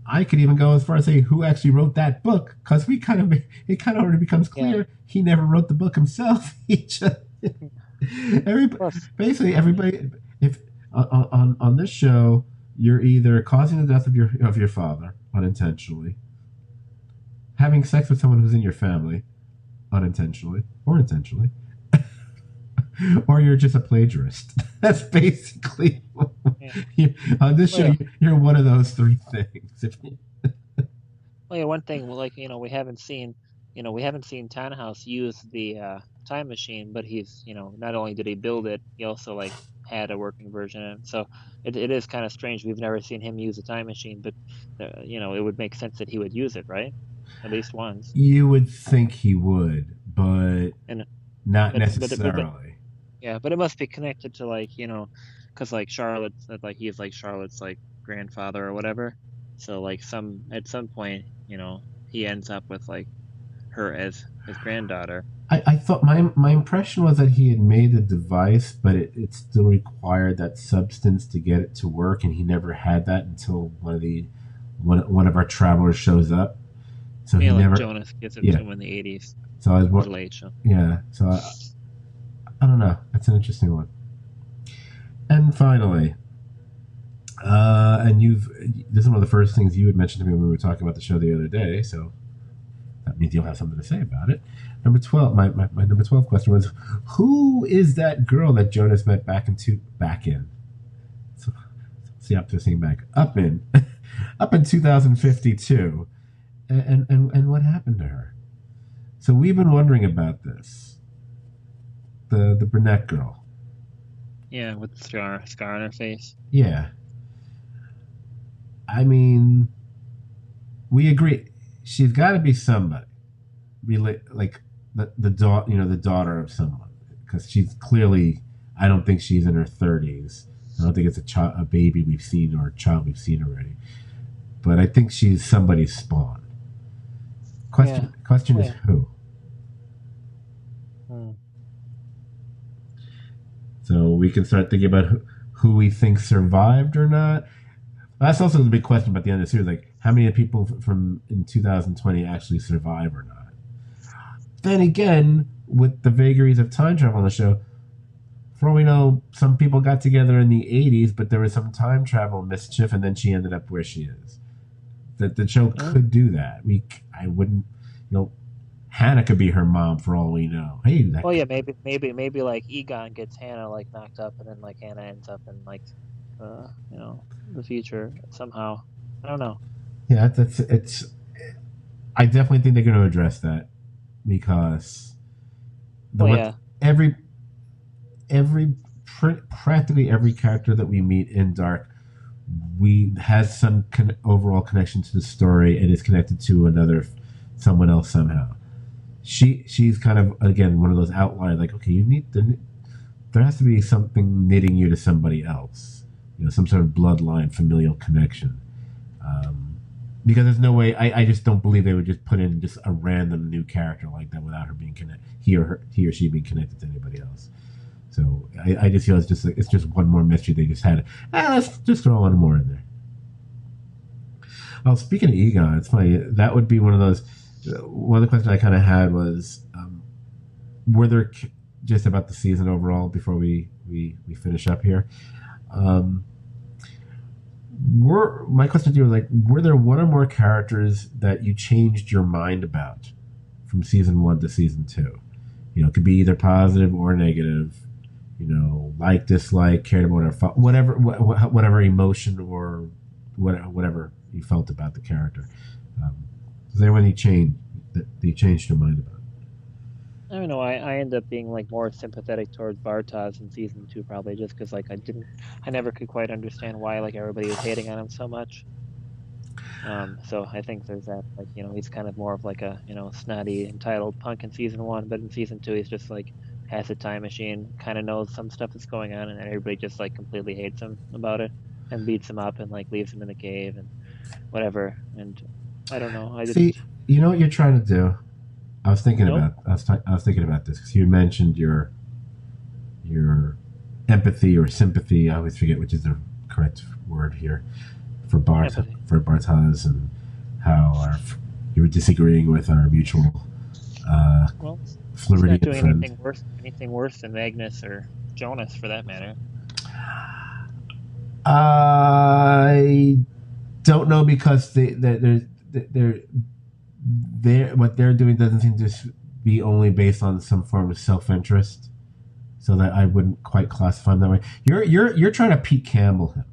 S1: I could even go as far as say who actually wrote that book, because it kind of already becomes clear he never wrote the book himself. He just basically everybody. If on this show, you're either causing the death of your father unintentionally, having sex with someone who's in your family unintentionally or intentionally, or you're just a plagiarist. That's basically on this show. You're one of those three things.
S2: Well, yeah, one thing, like, we haven't seen Tannhaus use the time machine, but he's, not only did he build it, he also like had a working version of it. So it is kind of strange. We've never seen him use a time machine, but it would make sense that he would use it, right? At least once.
S1: You would think he would, but not necessarily.
S2: Yeah, but it must be connected to like, because like Charlotte's like he's like Charlotte's like grandfather or whatever. So like at some point, he ends up with like her as his granddaughter.
S1: I thought my impression was that he had made the device, but it still required that substance to get it to work, and he never had that until one of our travelers shows up. So he never.
S2: Jonas gets it to him in the 80s.
S1: So I was
S2: Middle age.
S1: Yeah. So I don't know. That's an interesting one. And finally, this is one of the first things you had mentioned to me when we were talking about the show the other day. So that means you'll have something to say about it. Number 12. My number 12 question was, who is that girl that Jonas met back in? So, see, up to saying back up in 2052. And what happened to her? So we've been wondering about this. The brunette girl.
S2: Yeah, with the scar on her face.
S1: Yeah. I mean, we agree. She's got to be somebody, like the daughter of someone, because she's clearly. I don't think she's in her 30s. I don't think it's a baby we've seen or a child we've seen already. But I think she's somebody's spawn. Question is who? So we can start thinking about who we think survived or not. That's also the big question about the end of the series. Like, how many people from in 2020 actually survive or not? Then again, with the vagaries of time travel on the show, for all we know, some people got together in the 80s, but there was some time travel mischief, and then she ended up where she is. That the show could do that. I wouldn't, Hannah could be her mom for all we know. Hey,
S2: maybe like Egon gets Hannah like knocked up, and then like Hannah ends up in like, the future somehow. I don't know.
S1: Yeah, it's. I definitely think they're going to address that, because practically every character that we meet in Dark, has some overall connection to the story and is connected to someone else somehow. She's kind of, again, one of those outliers. Like, okay, there has to be something knitting you to somebody else. Some sort of bloodline, familial connection. because there's no way. I just don't believe they would just put in just a random new character like that without her being connected, he or she being connected to anybody else. So I just feel it's just one more mystery they just had. Let's just throw one more in there. Well, speaking of Egon, it's funny. That would be one of those. One of the questions I kind of had was, were there just about the season overall before we finish up here? My question to you was like, were there one or more characters that you changed your mind about from season 1 to season 2? It could be either positive or negative. Like, dislike, cared about, whatever emotion or whatever you felt about the character. Is there anyone that you changed your mind about?
S2: I don't know. I end up being like more sympathetic towards Bartos in season 2, probably just because like I never could quite understand why like everybody was hating on him so much. So I think there's that, like, he's kind of more of like a, snotty, entitled punk in season 1, but in season 2, he's just like has a time machine, kind of knows some stuff that's going on, and everybody just like completely hates him about it and beats him up and like leaves him in the cave and whatever. And I don't know. I
S1: See,
S2: didn't.
S1: you know what you're trying to do. I was thinking
S2: Nope.
S1: I was thinking about this because you mentioned your empathy or sympathy. I always forget which is the correct word here for
S2: Empathy.
S1: Bartas, and how you were disagreeing with our mutual
S2: Well, he's not
S1: Floridian
S2: doing
S1: friend.
S2: anything worse than Magnus or Jonas for that matter.
S1: I don't know because they're what they're doing doesn't seem to be only based on some form of self-interest, so that I wouldn't quite classify them that way. You're trying to Pete Campbell him.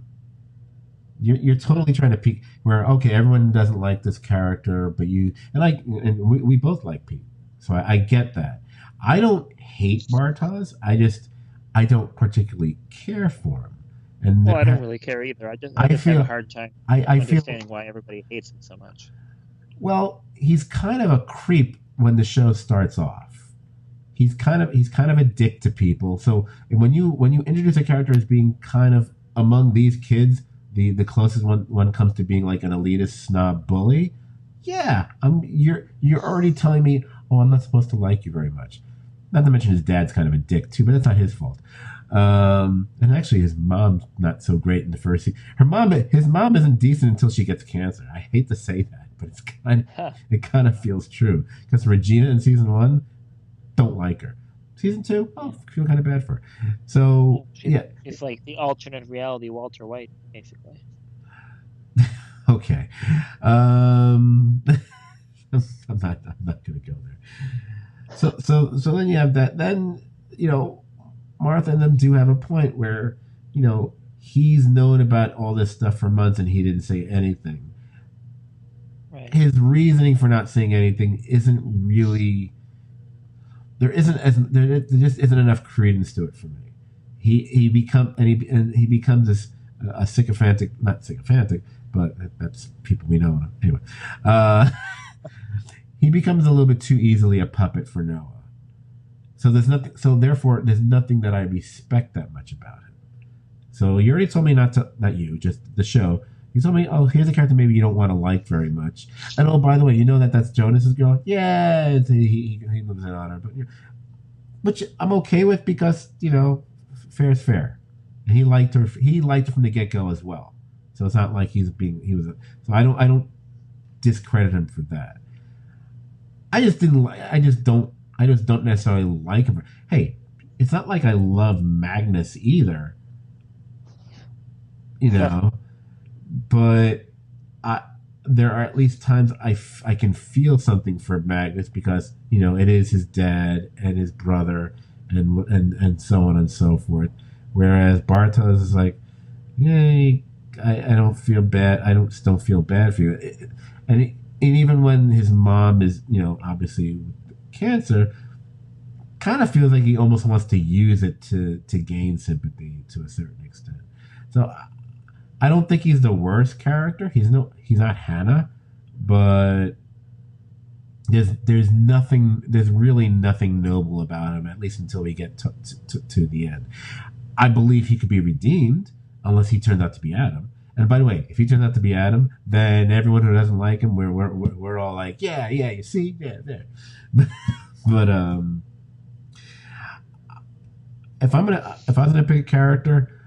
S1: You're totally trying to Pete where, okay, everyone doesn't like this character, but we both like Pete, so I get that. I don't hate Bartos. I don't particularly care for him, and
S2: Well, I don't really care either. I
S1: I
S2: just have a
S1: feel
S2: hard time
S1: I feel
S2: understanding why everybody hates him so much.
S1: well. He's kind of a creep when the show starts off. He's kind of a dick to people. So when you introduce a character as being kind of among these kids, the closest one comes to being like an elitist snob bully. Yeah, you're already telling me, oh, I'm not supposed to like you very much. Not to mention his dad's kind of a dick too, but that's not his fault. And actually, his mom's not so great in the first season. His mom isn't decent until she gets cancer. I hate to say that, but it kind of feels true because Regina in season 1, don't like her. Season 2, oh, feel kind of bad for her. So yeah,
S2: It's like the alternate reality Walter White, basically.
S1: okay. I'm not gonna go there. So then you have that. Then Martha and them do have a point where he's known about all this stuff for months and he didn't say anything.
S2: Right.
S1: His reasoning for not saying anything isn't really there just isn't enough credence to it for me. He becomes this a sycophantic, not sycophantic, but that's people we know anyway. Uh, he becomes a little bit too easily a puppet for Noah. So therefore there's nothing that I respect that much about him. So you already told me not you, just the show. You told me, oh, here's a character maybe you don't want to like very much. And oh, by the way, that's Jonas's girl? Yeah, he lives in honor. But which I'm okay with because, fair is fair. And he liked her from the get-go as well. So it's not like so I don't discredit him for that. I just don't necessarily like him. Hey, it's not like I love Magnus either. But there are at least times I can feel something for Magnus because it is his dad and his brother and so on and so forth. Whereas Bartos is like, yay, I don't feel bad. Don't feel bad for you. And even when his mom is obviously with cancer, kind of feels like he almost wants to use it to gain sympathy to a certain extent. So I don't think he's the worst character. He's not Hannah, but there's really nothing noble about him, at least until we get to the end. I believe he could be redeemed unless he turns out to be Adam, And by the way, if he turns out to be Adam, then everyone who doesn't like him, we're all like, yeah, you see, yeah, there. But if I was gonna pick a character,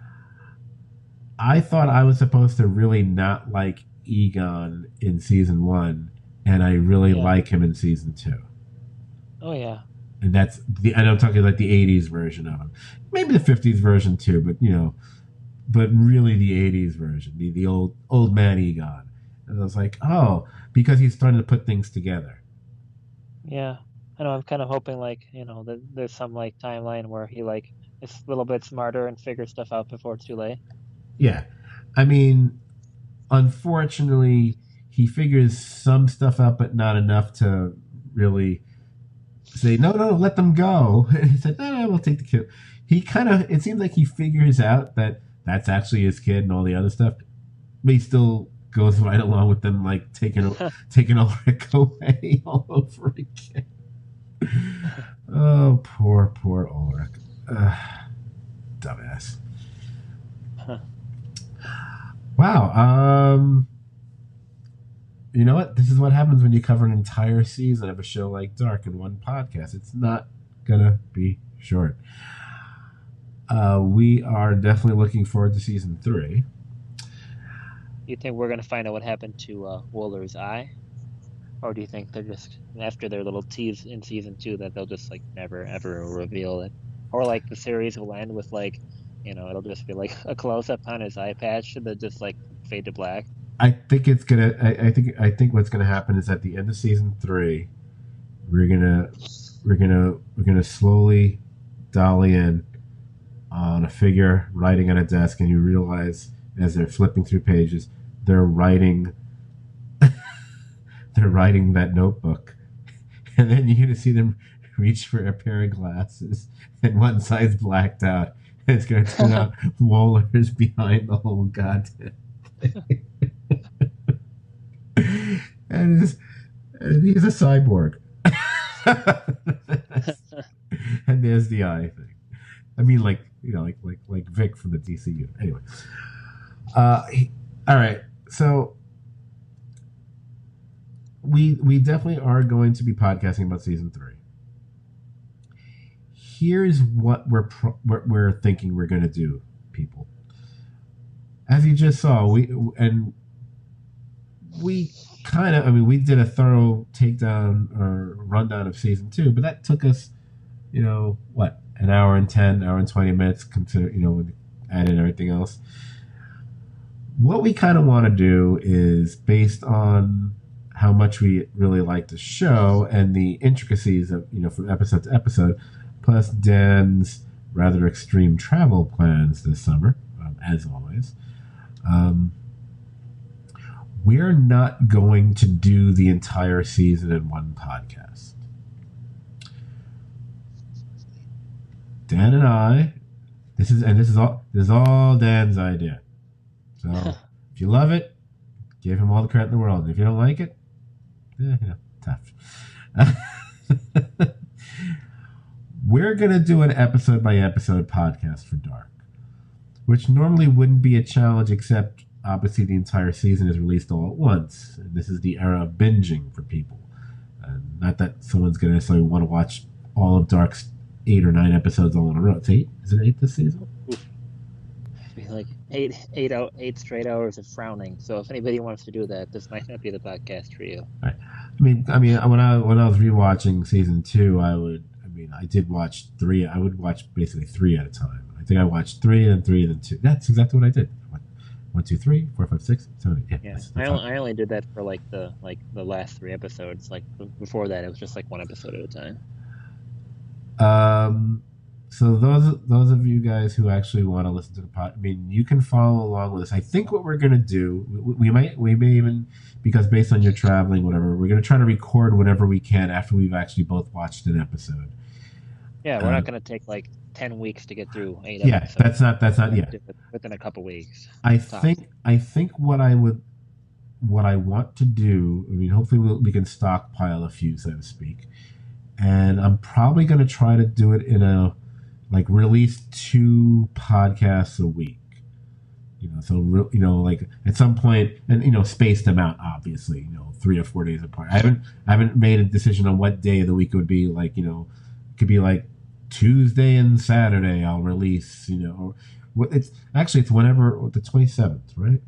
S1: I thought I was supposed to really not like Egon in season 1, and I really
S2: Yeah.
S1: like him in season 2.
S2: Oh yeah.
S1: And that's and I'm talking like the '80s version of him, maybe the '50s version too, but really the '80s version, the old man Egon. And I was like, oh, because he's starting to put things together.
S2: Yeah. I know. I'm kind of hoping like that there's some like timeline where he like is a little bit smarter and figures stuff out before it's too late.
S1: Yeah, I mean, unfortunately, he figures some stuff out, but not enough to really say no, let them go. And he said, no, we'll take the kid. He kind of, it seems like he figures out that that's actually his kid and all the other stuff, but he still goes right along with them, like taking Ulrich away all over again. Oh, poor Ulrich. Dumbass. Wow. You know what? This is what happens when you cover an entire season of a show like Dark in one podcast. It's not gonna be short. We are definitely looking forward to season 3.
S2: You think we're gonna find out what happened to Wooler's eye, or do you think they're just after their little tease in season 2 that they'll just like never ever reveal it, or like the series will end with like it'll just be like a close up on his eye patch and then just like fade to black.
S1: I think it's gonna. I think what's gonna happen is at the end of season 3, we're gonna slowly dolly in on a figure writing on a desk, and you realize as they're flipping through pages, they're writing that notebook, and then you're gonna see them reach for a pair of glasses, and one side's blacked out, and it's gonna turn out Waller's behind the whole goddamn thing. and he's a cyborg. And there's the eye thing. I mean, like Vic from the DCU. Anyway, all right. So we definitely are going to be podcasting about season 3. Here's what we're thinking we're going to do, people. As you just saw, we kind of, we did a thorough takedown or rundown of season 2, but that took us, what, an hour and 20 minutes, consider, add in everything else. What we kind of want to do is, based on how much we really like the show and the intricacies of, from episode to episode, plus Dan's rather extreme travel plans this summer, as always, we're not going to do the entire season in one podcast. Dan and I, this is all Dan's idea. So if you love it, give him all the credit in the world. And if you don't like it, tough. We're gonna do an episode by episode podcast for Dark, which normally wouldn't be a challenge, except obviously the entire season is released all at once, and this is the era of binging for people. Not that someone's going to necessarily want to watch all of Dark's 8 or 9 episodes all in a row. It's 8? Is it 8 this season?
S2: It'd be like 8 straight hours of frowning. So if anybody wants to do that, this might not be the podcast for you.
S1: Right. I mean, when I was rewatching season 2, I did watch 3. I would watch basically 3 at a time. I think I watched 3 and 3 and then 2. That's exactly what I did. 1, 2, 3, 4, 5, 6, 7, 8. Yeah. That's
S2: I only did that for like the last 3 episodes. Like before that, it was just like 1 episode at a time.
S1: So those of you guys who actually want to listen to the pod, you can follow along with us. I think what we're gonna do, we may even, because based on your traveling, whatever, we're gonna try to record whatever we can after we've actually both watched an episode.
S2: Yeah, we're not gonna take like 10 weeks to get through 8 episodes.
S1: Yeah, that's not
S2: within a couple weeks.
S1: I think what I want to do, hopefully we can stockpile a few, so to speak, and I'm probably going to try to do it in release 2 podcasts a week. Like at some point, and spaced them out, obviously, 3 or 4 days apart. I haven't made a decision on what day of the week it would be. Like, it could be like Tuesday and Saturday I'll release, it's whenever the 27th, right?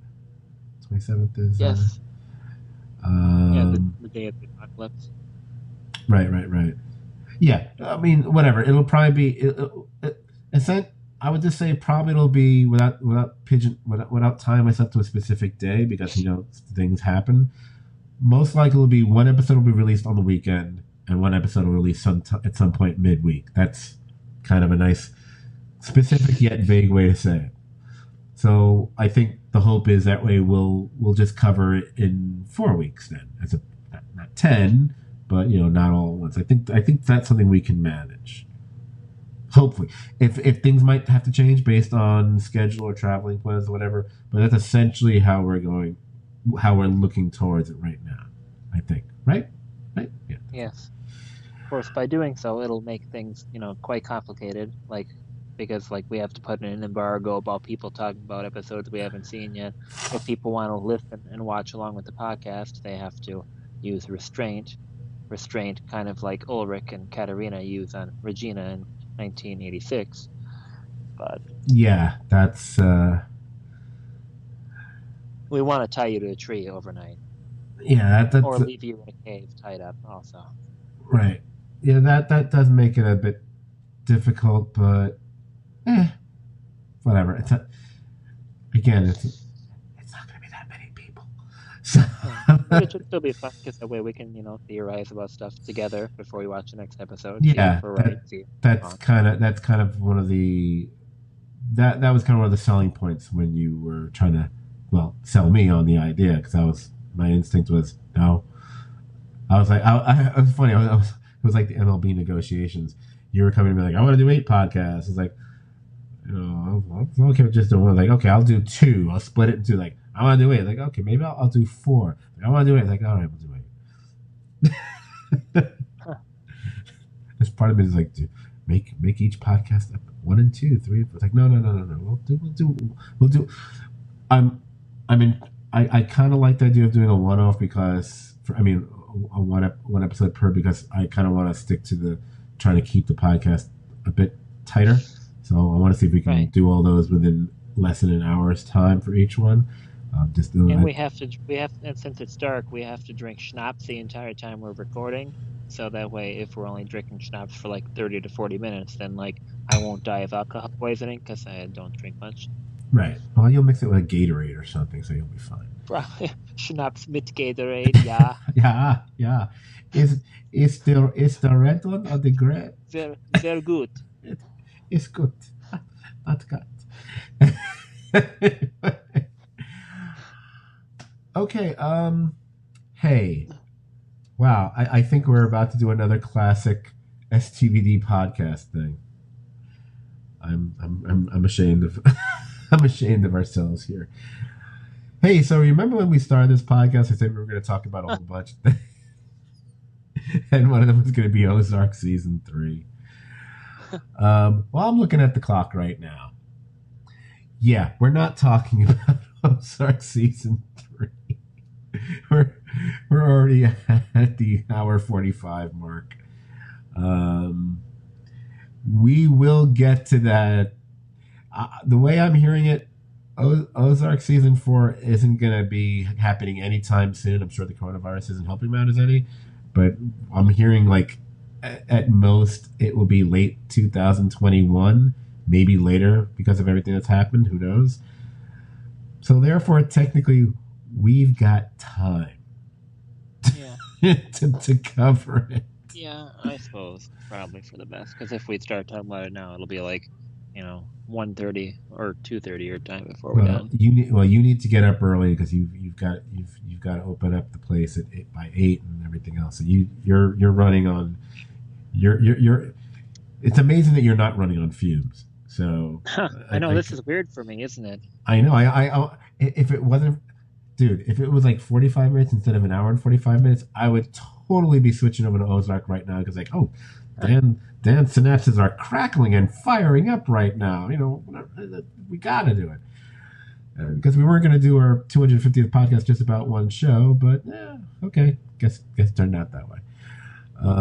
S1: 27th is
S2: yes. The day of the apocalypse.
S1: Right. Yeah, I mean, whatever. It'll probably be. I would just say probably it'll be without tying myself to a specific day, because things happen. Most likely, it'll be one episode will be released on the weekend, and one episode will release at some point midweek. That's kind of a nice, specific yet vague way to say it. So I think the hope is that way we'll just cover it in 4 weeks then, not 10. But not all at once. I think that's something we can manage. Hopefully, if things might have to change based on schedule or traveling plans or whatever, but that's essentially how we're looking towards it right now. I think, right? Yeah.
S2: Yes. Of course, by doing so, it'll make things quite complicated. Because we have to put in an embargo about people talking about episodes we haven't seen yet. If people want to listen and watch along with the podcast, they have to use restraint, kind of like Ulrich and Katarina use on Regina in 1986. But
S1: yeah, that's
S2: we want to tie you to a tree overnight.
S1: Yeah, that's
S2: or leave you in a cave tied up also.
S1: Right. Yeah, that does make it a bit difficult, but whatever. It's not going to be that many people. So
S2: But it should still be fun, because that way we can, theorize about stuff together before we watch the next episode.
S1: Yeah, that's kind of one of the that was kind of one of the selling points when you were trying to sell me on the idea, because my instinct was no. I was like, it was funny. It was like the MLB negotiations. You were coming to me like, I want to do 8 podcasts. It's like, I'm okay with just doing one. Like, okay, I'll do 2. I'll split it into I want to do 8. Like, okay, maybe I'll do 4. I want to do 8. Like, all right, we'll do 8. This part of me is like, dude, make each podcast 1 and 2, 3. It's like, no. We'll do. I kind of like the idea of doing a one-off, because a one episode per, because I kind of want to stick to trying to keep the podcast a bit tighter. So I want to see if we can do all those within less than an hour's time for each one.
S2: We have to, and since it's dark, we have to drink schnapps the entire time we're recording. So that way, if we're only drinking schnapps for 30 to 40 minutes, then I won't die of alcohol poisoning, because I don't drink much.
S1: Right. Well, you'll mix it with a Gatorade or something, so you'll be fine.
S2: Schnapps mit Gatorade, yeah.
S1: Yeah. Is the red one or the gray?
S2: Very good.
S1: It's good. Not good. Okay. Hey. Wow. I think we're about to do another classic STVD podcast thing. I'm ashamed of I'm ashamed of ourselves here. Hey, so remember when we started this podcast, I said we were going to talk about a whole bunch of things, and one of them was going to be Ozark season 3. Well, I'm looking at the clock right now. Yeah, we're not talking about Ozark season 3. We're already at the hour 45 mark. We will get to that. The way I'm hearing it, Ozark season 4 isn't going to be happening anytime soon. I'm sure the coronavirus isn't helping matters any, but I'm hearing at most it will be late 2021, maybe later, because of everything that's happened. Who knows? So therefore, technically, we've got time to cover it.
S2: Yeah, I suppose probably for the best, because if we start talking about it now, it'll be 1:30 or 2:30 your time before we're done.
S1: You need to get up early, because you've got to open up the place by 8 and everything else. So you're running on you're. It's amazing that you're not running on fumes. So
S2: I know this is weird for me, isn't it?
S1: I know. I if it wasn't, dude, if it was 45 minutes instead of an hour and 45 minutes, I would totally be switching over to Ozark right now, because Dan's synapses are crackling and firing up right now. We got to do it. because we weren't going to do our 250th podcast just about one show, but okay, guess it turned out that way.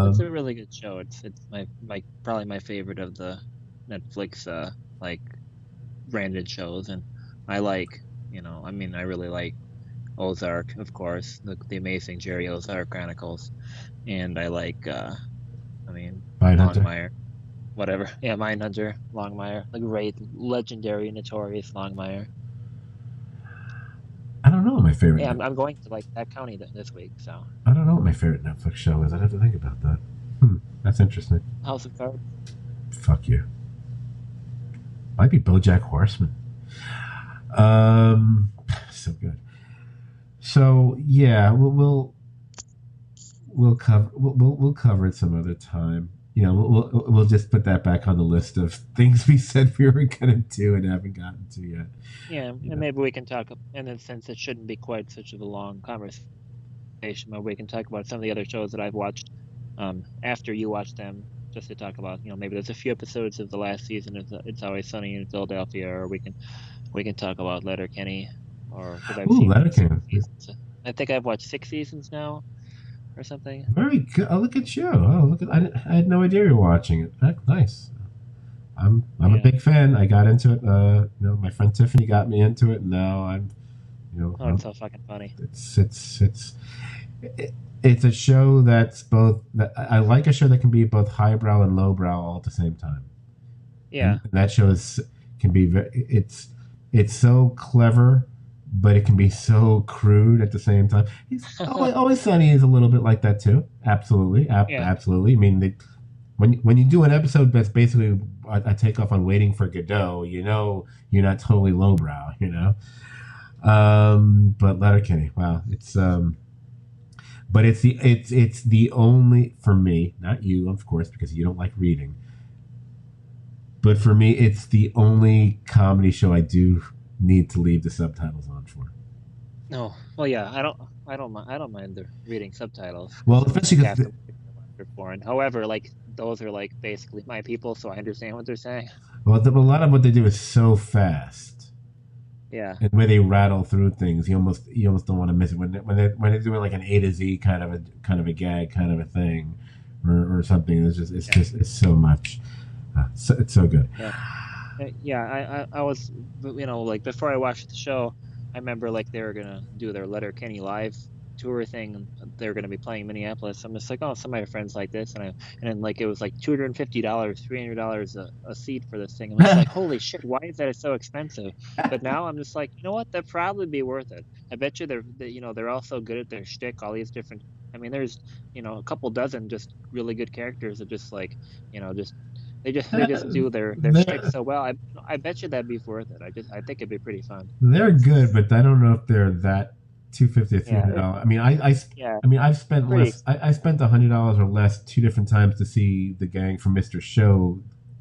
S2: It's a really good show. It's my probably my favorite of the Netflix like branded shows, and I like I mean I really like Ozark, of course, the amazing Jerry Ozark Chronicles, and I like I mean
S1: Mindhunter.
S2: Longmire, whatever. Yeah, Mindhunter, Longmire, the great legendary notorious Longmire.
S1: I don't know what my favorite.
S2: Yeah, I'm going to like that county this week, so.
S1: I don't know what my favorite Netflix show is. I'd have to think about that. That's interesting.
S2: House of Cards.
S1: Fuck you. Might be BoJack Horseman. So good. So yeah, we'll cover it some other time. We'll just put that back on the list of things we said we were gonna do and haven't gotten to yet.
S2: Yeah, and maybe we can talk, and then since it shouldn't be quite such of a long conversation, maybe we can talk about some of the other shows that I've watched after you watch them, just to talk about, maybe there's a few episodes of the last season of It's Always Sunny in Philadelphia, or we can talk about Letterkenny, or because I've seen
S1: Letterkenny.
S2: I think I've watched 6 seasons now, or something.
S1: Very good. Oh, look at you. Oh, look at I had no idea you were watching it. Nice. I'm a big fan. I got into it. My friend Tiffany got me into it, and now I'm.
S2: Oh, it's so fucking funny.
S1: It's a show that's both. I like a show that can be both highbrow and lowbrow all at the same time.
S2: Yeah.
S1: And that show can be it's so clever, but it can be so crude at the same time. Always Sunny is a little bit like that too. Absolutely, absolutely. I mean, when you do an episode that's basically a takeoff on Waiting for Godot, you're not totally lowbrow, But Letterkenny, wow, but it's the only, for me, not you, of course, because you don't like reading. But for me, it's the only comedy show I do need to leave the subtitles on for.
S2: No, well, yeah, I don't mind the reading subtitles.
S1: Well, especially because
S2: however, like those are like basically my people, so I understand what they're saying.
S1: Well, a lot of what they do is so fast.
S2: Yeah.
S1: And where they rattle through things, you almost don't want to miss it when they're doing like an A to Z kind of a gag kind of a thing, or something. It's so much. It's so good.
S2: Yeah. I was like before I watched the show, I remember like they were gonna do their Letterkenny live tour thing, and they were gonna be playing Minneapolis. I'm just like, oh, some of my friends like this, and then like it was like $250, $300 a seat for this thing. I'm just like, holy shit, why is that so expensive? But now I'm just like, you know what, that'd probably be worth it. I bet you they're all so good at their shtick, all these different. I mean, there's a couple dozen just really good characters that just like they just do their shtick so well. I bet you that'd be worth it. I think it'd be pretty fun.
S1: They're good, but I don't know if they're that $250 or $300. I mean, I've spent less. I spent $100 or less 2 different times to see the gang from Mr. Show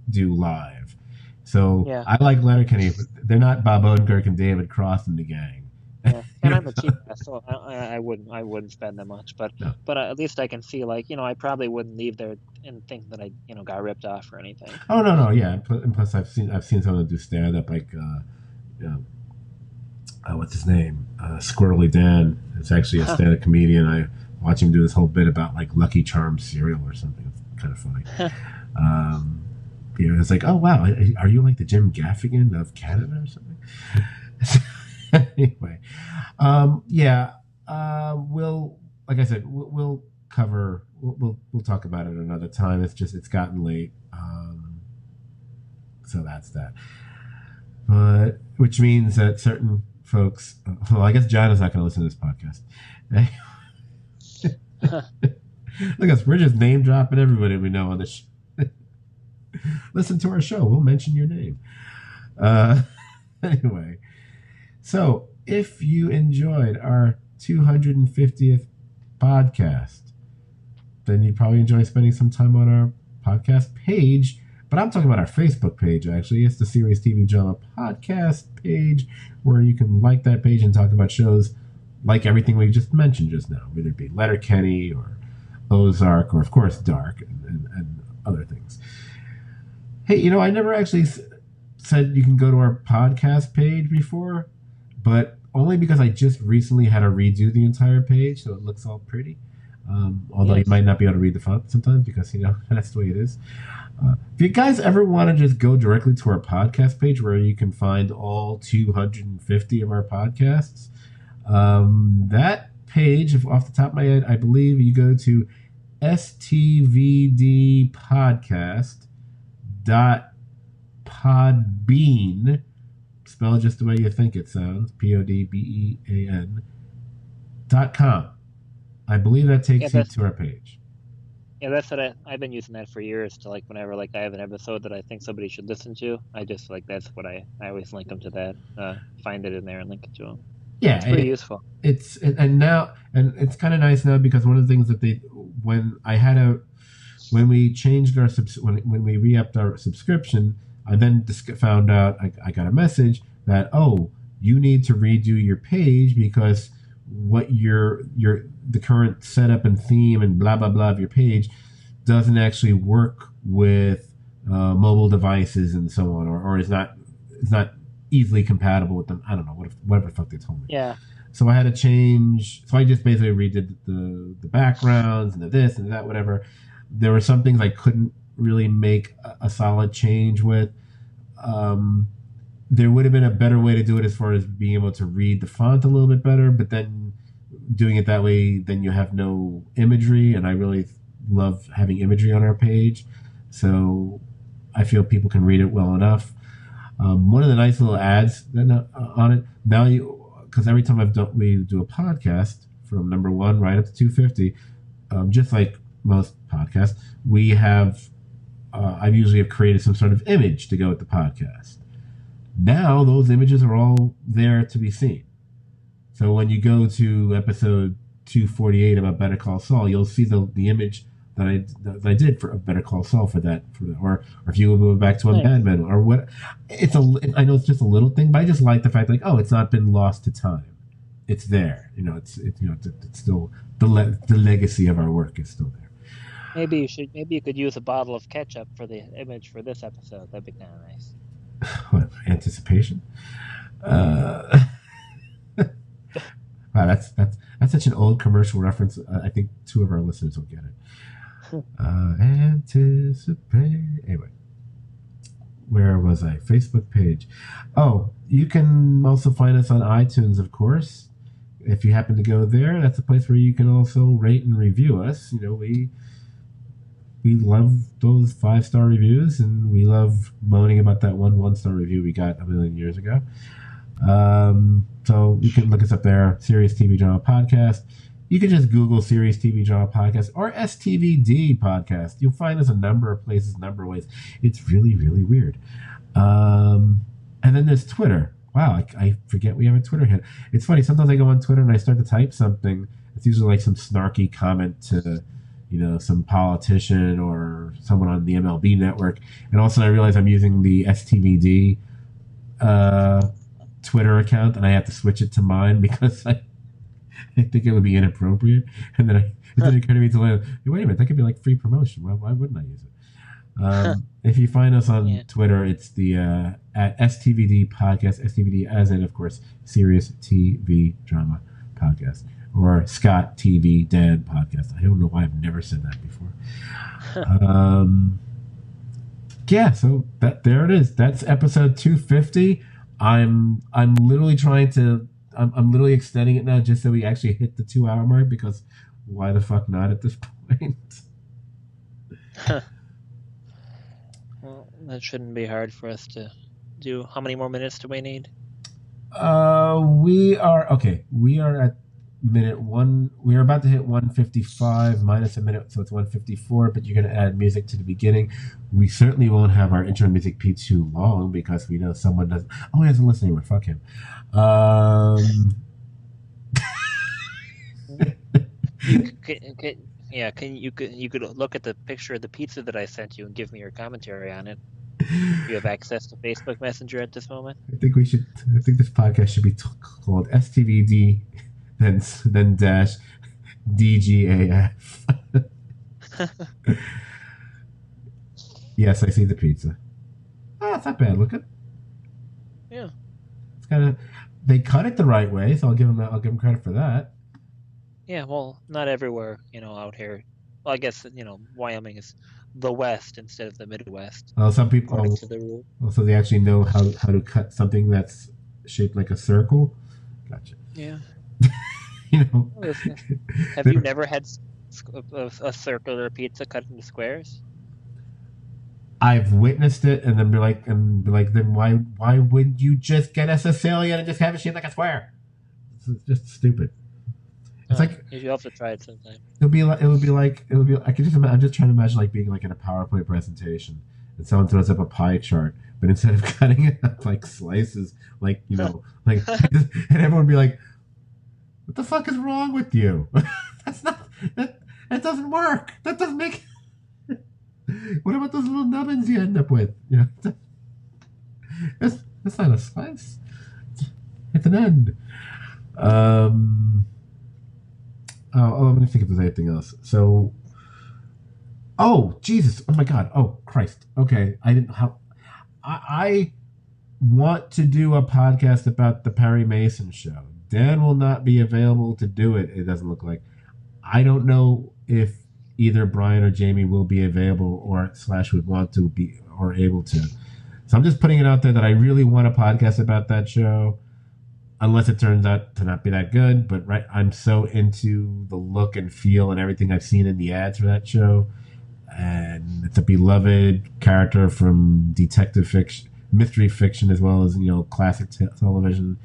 S1: do live. So I like Letterkenny, but they're not Bob Odenkirk and David Cross in the gang.
S2: Yeah. And I'm a cheap ass, so I wouldn't spend that much. But at least I can see, like, I probably wouldn't leave there and think that I got ripped off or anything.
S1: Oh no, yeah. And plus I've seen someone do stand up like what's his name? Squirrely Dan. It's actually a stand up comedian. I watch him do this whole bit about like Lucky Charms cereal or something. It's kind of funny. It's like, oh wow, are you like the Jim Gaffigan of Canada or something? Anyway, we'll, like I said, we'll cover. We'll talk about it another time. It's gotten late, so that's that. But which means that certain folks. Well, I guess John is not going to listen to this podcast. Look at us, we're just name dropping everybody we know on this. Listen to our show. We'll mention your name. Anyway. So, if you enjoyed our 250th podcast, then you'd probably enjoy spending some time on our podcast page. But I'm talking about our Facebook page, actually. It's the Serious TV Drama Podcast page, where you can like that page and talk about shows like everything we just mentioned just now, whether it be Letterkenny or Ozark or, of course, Dark and other things. Hey, I never actually said you can go to our podcast page before. but only because I just recently had to redo the entire page, so it looks all pretty. Although you
S2: Yes.
S1: might not be able to read the font sometimes because that's the way it is. If you guys ever want to just go directly to our podcast page where you can find all 250 of our podcasts, that page, off the top of my head, I believe you go to stvdpodcast.podbean, spelled just the way you think it sounds, podbean.com. I believe that
S2: Yeah,
S1: takes you to our page.
S2: that's what I've been using that for years to, like, whenever like I have an episode that I think somebody should listen to, I just like that's what I always link them to that, find it in there and link it to them.
S1: Yeah,
S2: It's pretty useful.
S1: and now and it's kind of nice now because one of the things that when we changed our when we re-upped our subscription, I then found out I got a message that, oh, you need to redo your page because what the current setup and theme and blah blah blah of your page doesn't actually work with mobile devices and so on, or is not easily compatible with them. I don't know whatever the fuck they told me.
S2: Yeah.
S1: So I had to change. So I just basically redid the backgrounds and the this and that, whatever. There were some things I couldn't really make a solid change with. There would have been a better way to do it as far as being able to read the font a little bit better, but then doing it that way, then you have no imagery, and I really love having imagery on our page. So I feel people can read it well enough. One of the nice little ads on it now, because every time we do a podcast from number 1 right up to 250, just like most podcasts, we have I've usually have created some sort of image to go with the podcast. Now those images are all there to be seen. So when you go to episode 248 about Better Call Saul, you'll see the image that I did for Better Call Saul for that, or if you go back to a Mad Men or what. I know it's just a little thing, but I just like the fact, like, oh, it's not been lost to time. It's there. It's still the legacy of our work is still there.
S2: Maybe you could use a bottle of ketchup for the image for this episode. That'd be kind of nice.
S1: What, anticipation? Wow, that's such an old commercial reference. I think 2 of our listeners will get it. Anticipate. Anyway, where was I? Facebook page. Oh, you can also find us on iTunes, of course. If you happen to go there, that's a place where you can also rate and review us. We love those 5-star reviews, and we love moaning about that 1-star review we got a million years ago. So you can look us up there, Serious TV Drama Podcast. You can just Google Serious TV Drama Podcast or STVD Podcast. You'll find us a number of places, a number of ways. It's really, really weird. And then there's Twitter. Wow, I forget we have a Twitter hit. It's funny, sometimes I go on Twitter and I start to type something. It's usually like some snarky comment to some politician or someone on the MLB network, and all of a sudden I realize I'm using the STVD Twitter account, and I have to switch it to mine because I think it would be inappropriate. And then it occurred to me to wait a minute, that could be like free promotion. Why wouldn't I use it? If you find us on Twitter, it's the at STVD Podcast, STVD as in, of course, Serious TV Drama Podcast. Or Scott TV Dan Podcast. I don't know why I've never said that before. Yeah, so there it is. That's episode 250. I'm literally trying to. I'm literally extending it now just so we actually hit the 2-hour mark, because why the fuck not at this point?
S2: Well, that shouldn't be hard for us to do. How many more minutes do we need?
S1: We are at minute 1. We're about to hit 155 minus a minute, so it's 154, but you're going to add music to the beginning. We certainly won't have our intro music be too long, because we know someone doesn't. Oh, he doesn't listen anymore. Fuck him.
S2: You could look at the picture of the pizza that I sent you and give me your commentary on it. You have access to Facebook Messenger at this moment?
S1: I think this podcast should be called STVD then dash DGAF. Yes, I see the pizza. Oh, it's not bad looking.
S2: Yeah.
S1: It's kind of. They cut it the right way, so I'll give them credit for that.
S2: Yeah, well, not everywhere, out here. Well, I guess, Wyoming is the West instead of the Midwest,
S1: Some people,
S2: according to the rule.
S1: so they actually know how to cut something that's shaped like a circle. Gotcha.
S2: Yeah.
S1: You know,
S2: Well, have you never had a circular pizza cut into squares?
S1: I've witnessed it, and be like, then why wouldn't you just get a Sicilian and just have it shaped like a square? It's just stupid. It's like
S2: You have to try it sometime.
S1: I could just I'm just trying to imagine like being like in a PowerPoint presentation and someone throws up a pie chart, but instead of cutting it up like slices, like like and everyone would be like, "What the fuck is wrong with you? That's not that doesn't work. That doesn't make." What about those little nubbins you end up with? That's not a slice. It's an end. Let me think if there's anything else. So, oh Jesus! Oh my God! Oh Christ! Okay, I didn't. I want to do a podcast about the Perry Mason show. Dan will not be available to do it. It doesn't look like. I don't know if either Brian or Jamie will be available or / would want to be or able to. So I'm just putting it out there that I really want a podcast about that show, unless it turns out to not be that good. But I'm so into the look and feel and everything I've seen in the ads for that show. And it's a beloved character from detective fiction, mystery fiction, as well as, classic television.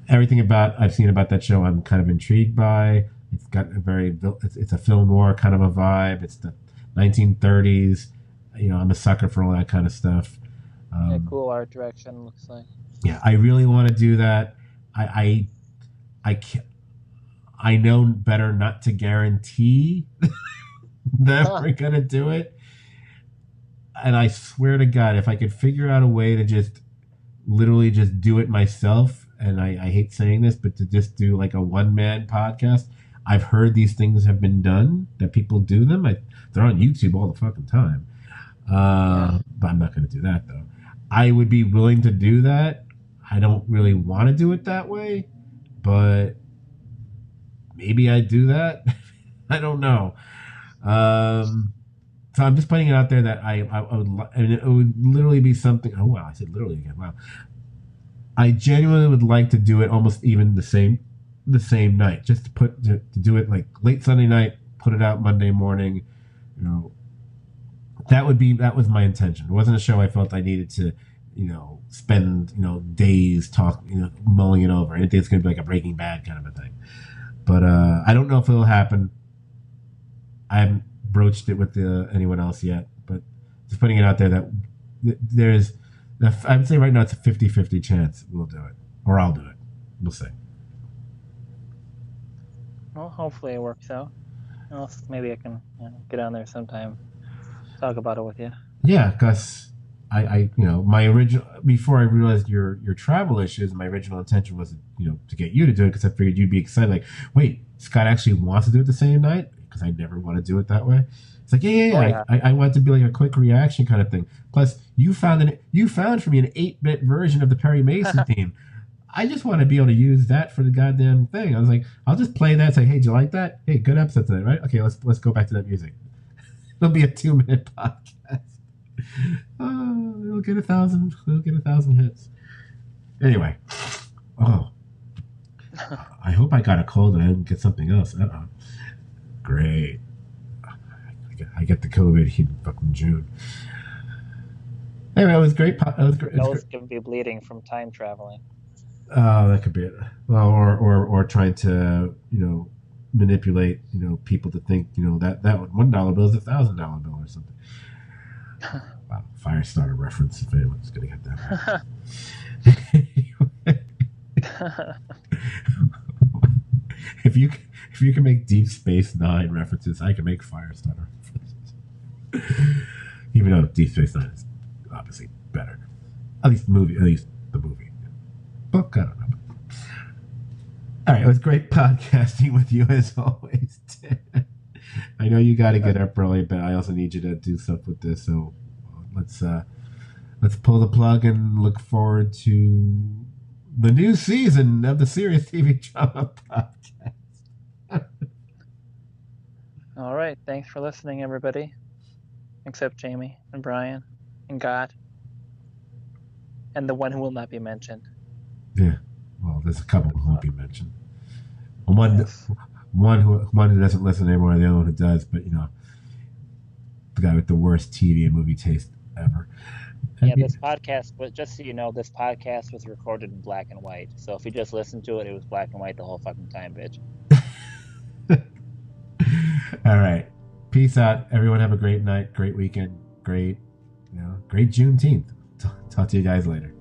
S1: Everything I've seen about that show, I'm kind of intrigued by. It's got it's a film noir kind of a vibe. It's the 1930s. I'm a sucker for all that kind of stuff.
S2: Cool art direction, looks like.
S1: Yeah, I really want to do that. I can't, I know better not to guarantee that we're gonna do it. And I swear to God, if I could figure out a way to just literally just do it myself, and I hate saying this, but to just do like a one-man podcast. I've heard these things have been done, that people do them. They're on YouTube all the fucking time. But I'm not going to do that, though. I would be willing to do that. I don't really want to do it that way, but maybe I do that. I don't know. So I'm just putting it out there that I would, and it would literally be something. Oh wow, I said literally again. Wow. I genuinely would like to do it almost even the same night, just to do it like late Sunday night, put it out Monday morning. That was my intention. It wasn't a show I felt I needed to, spend, days mulling it over. I didn't think it's going to be like a Breaking Bad kind of a thing. But I don't know if it'll happen. I haven't broached it with anyone else yet, but just putting it out there that there's, I would say right now it's a 50-50 chance we'll do it, or I'll do it. We'll see.
S2: Well, hopefully it works out. Maybe I can get on there sometime, talk about it with you.
S1: Yeah, because my original, before I realized your travel issues, my original intention was to get you to do it, because I figured you'd be excited. Like, wait, Scott actually wants to do it the same night, because I never want to do it that way. It's like, yeah. I want it to be like a quick reaction kind of thing. Plus, you found for me an 8-bit version of the Perry Mason theme. I just want to be able to use that for the goddamn thing. I was like, I'll just play that. Say, hey, do you like that? Hey, good episode today, right? Okay, let's go back to that music. It'll be a 2-minute podcast. It'll get 1,000. It'll get 1,000 hits. Anyway, I hope I got a cold and I didn't get something else. Great. I get the COVID in fucking June. Anyway, it was great.
S2: Those can be bleeding from time traveling.
S1: That could be it. Well, or trying to manipulate people to think that $1 bill is a $1,000 bill or something. Wow, Firestarter reference if anyone's gonna get that. If you can make Deep Space Nine references, I can make Firestarter references. Even though Deep Space Nine is obviously better, at least the movie. Book, I don't know. All right, it was great podcasting with you as always. I know you got to get up early, but I also need you to do stuff with this. So let's pull the plug and look forward to the new season of the Serious TV Drama Podcast.
S2: All right. Thanks for listening, everybody. Except Jamie and Brian and God. And the one who will not be mentioned.
S1: Yeah. Well, there's a couple who won't be mentioned. One,
S2: Yes.
S1: one who doesn't listen anymore, and the other one who does. But the guy with the worst TV and movie taste ever.
S2: Yeah, this podcast, but just so you know, this podcast was recorded in black and white. So if you just listened to it, it was black and white the whole fucking time, bitch.
S1: All right. Peace out. Everyone have a great night, great weekend, great Juneteenth. Talk to you guys later.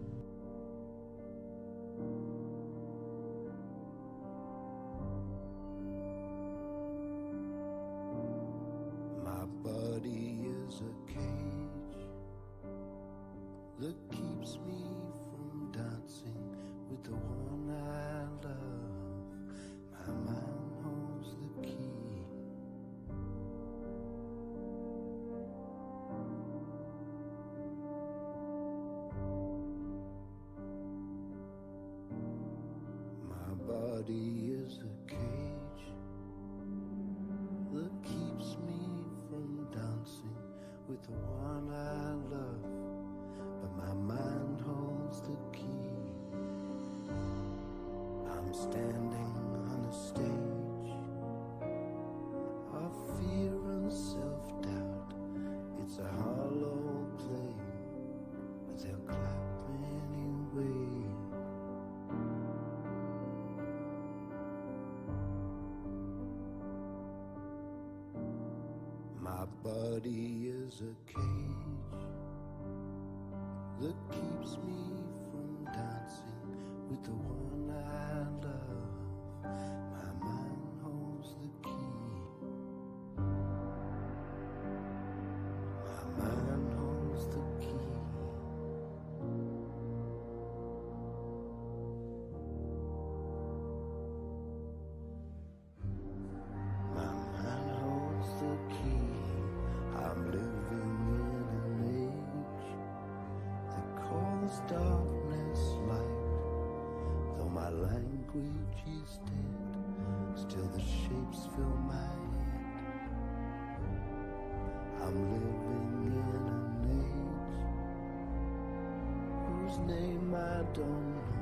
S3: My body is a cage that keeps me from dancing with the one I love. My mind holds the key. My body is a cage that keeps me from dancing with the one I love, but my mind holds the key. I'm standing on a stage of fear and self-doubt. It's a hollow play, but they'll clap anyway. My body is a cage that keeps me from dancing with the one I love. My mind holds the key. My mind holds the key. My mind holds the key. I'm living in an age that calls darkness light. Though my language is dead, still the shapes fill my head. I'm living in an age whose name I don't know.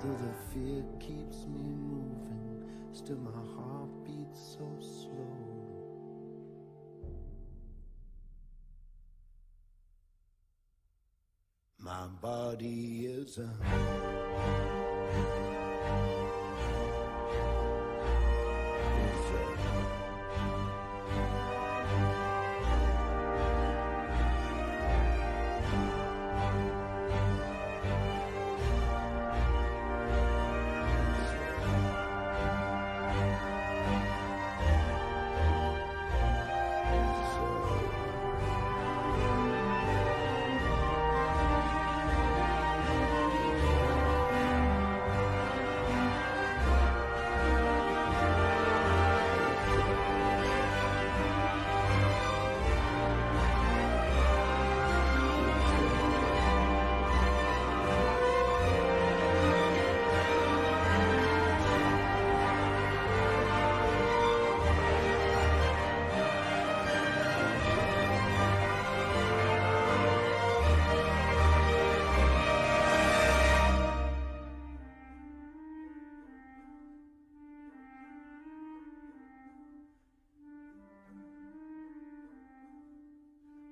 S3: Though the fear keeps me moving, still my heart beats so slow. My body is a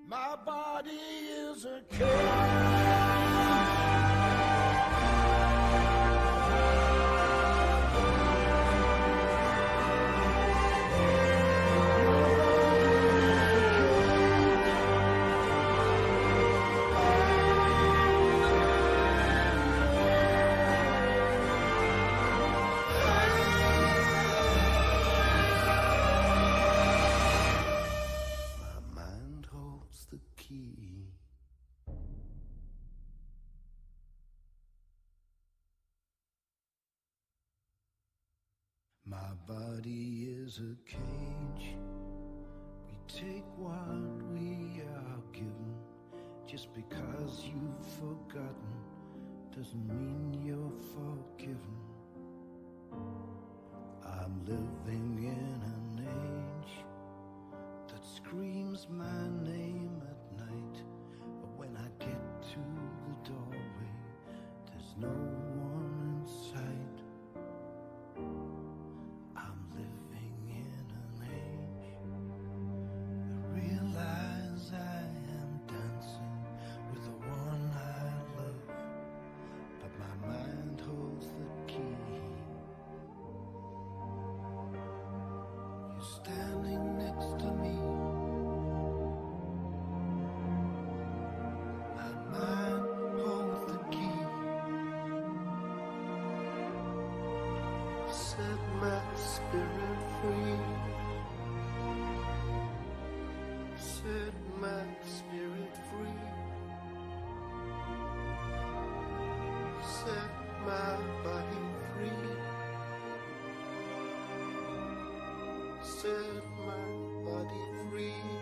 S3: my body is a My body is a cage. We take what we are given. Just because you've forgotten doesn't mean you're forgiven. I'm living in an age that screams my name at night, but when I get to the doorway, there's no one in sight. I'm living in an age that realize I am dancing with the one I love, but my mind holds the key. You're standing next to me, my mind holds the key. Set my spirit free. Set my spirit free. Set my body free. Set my body free.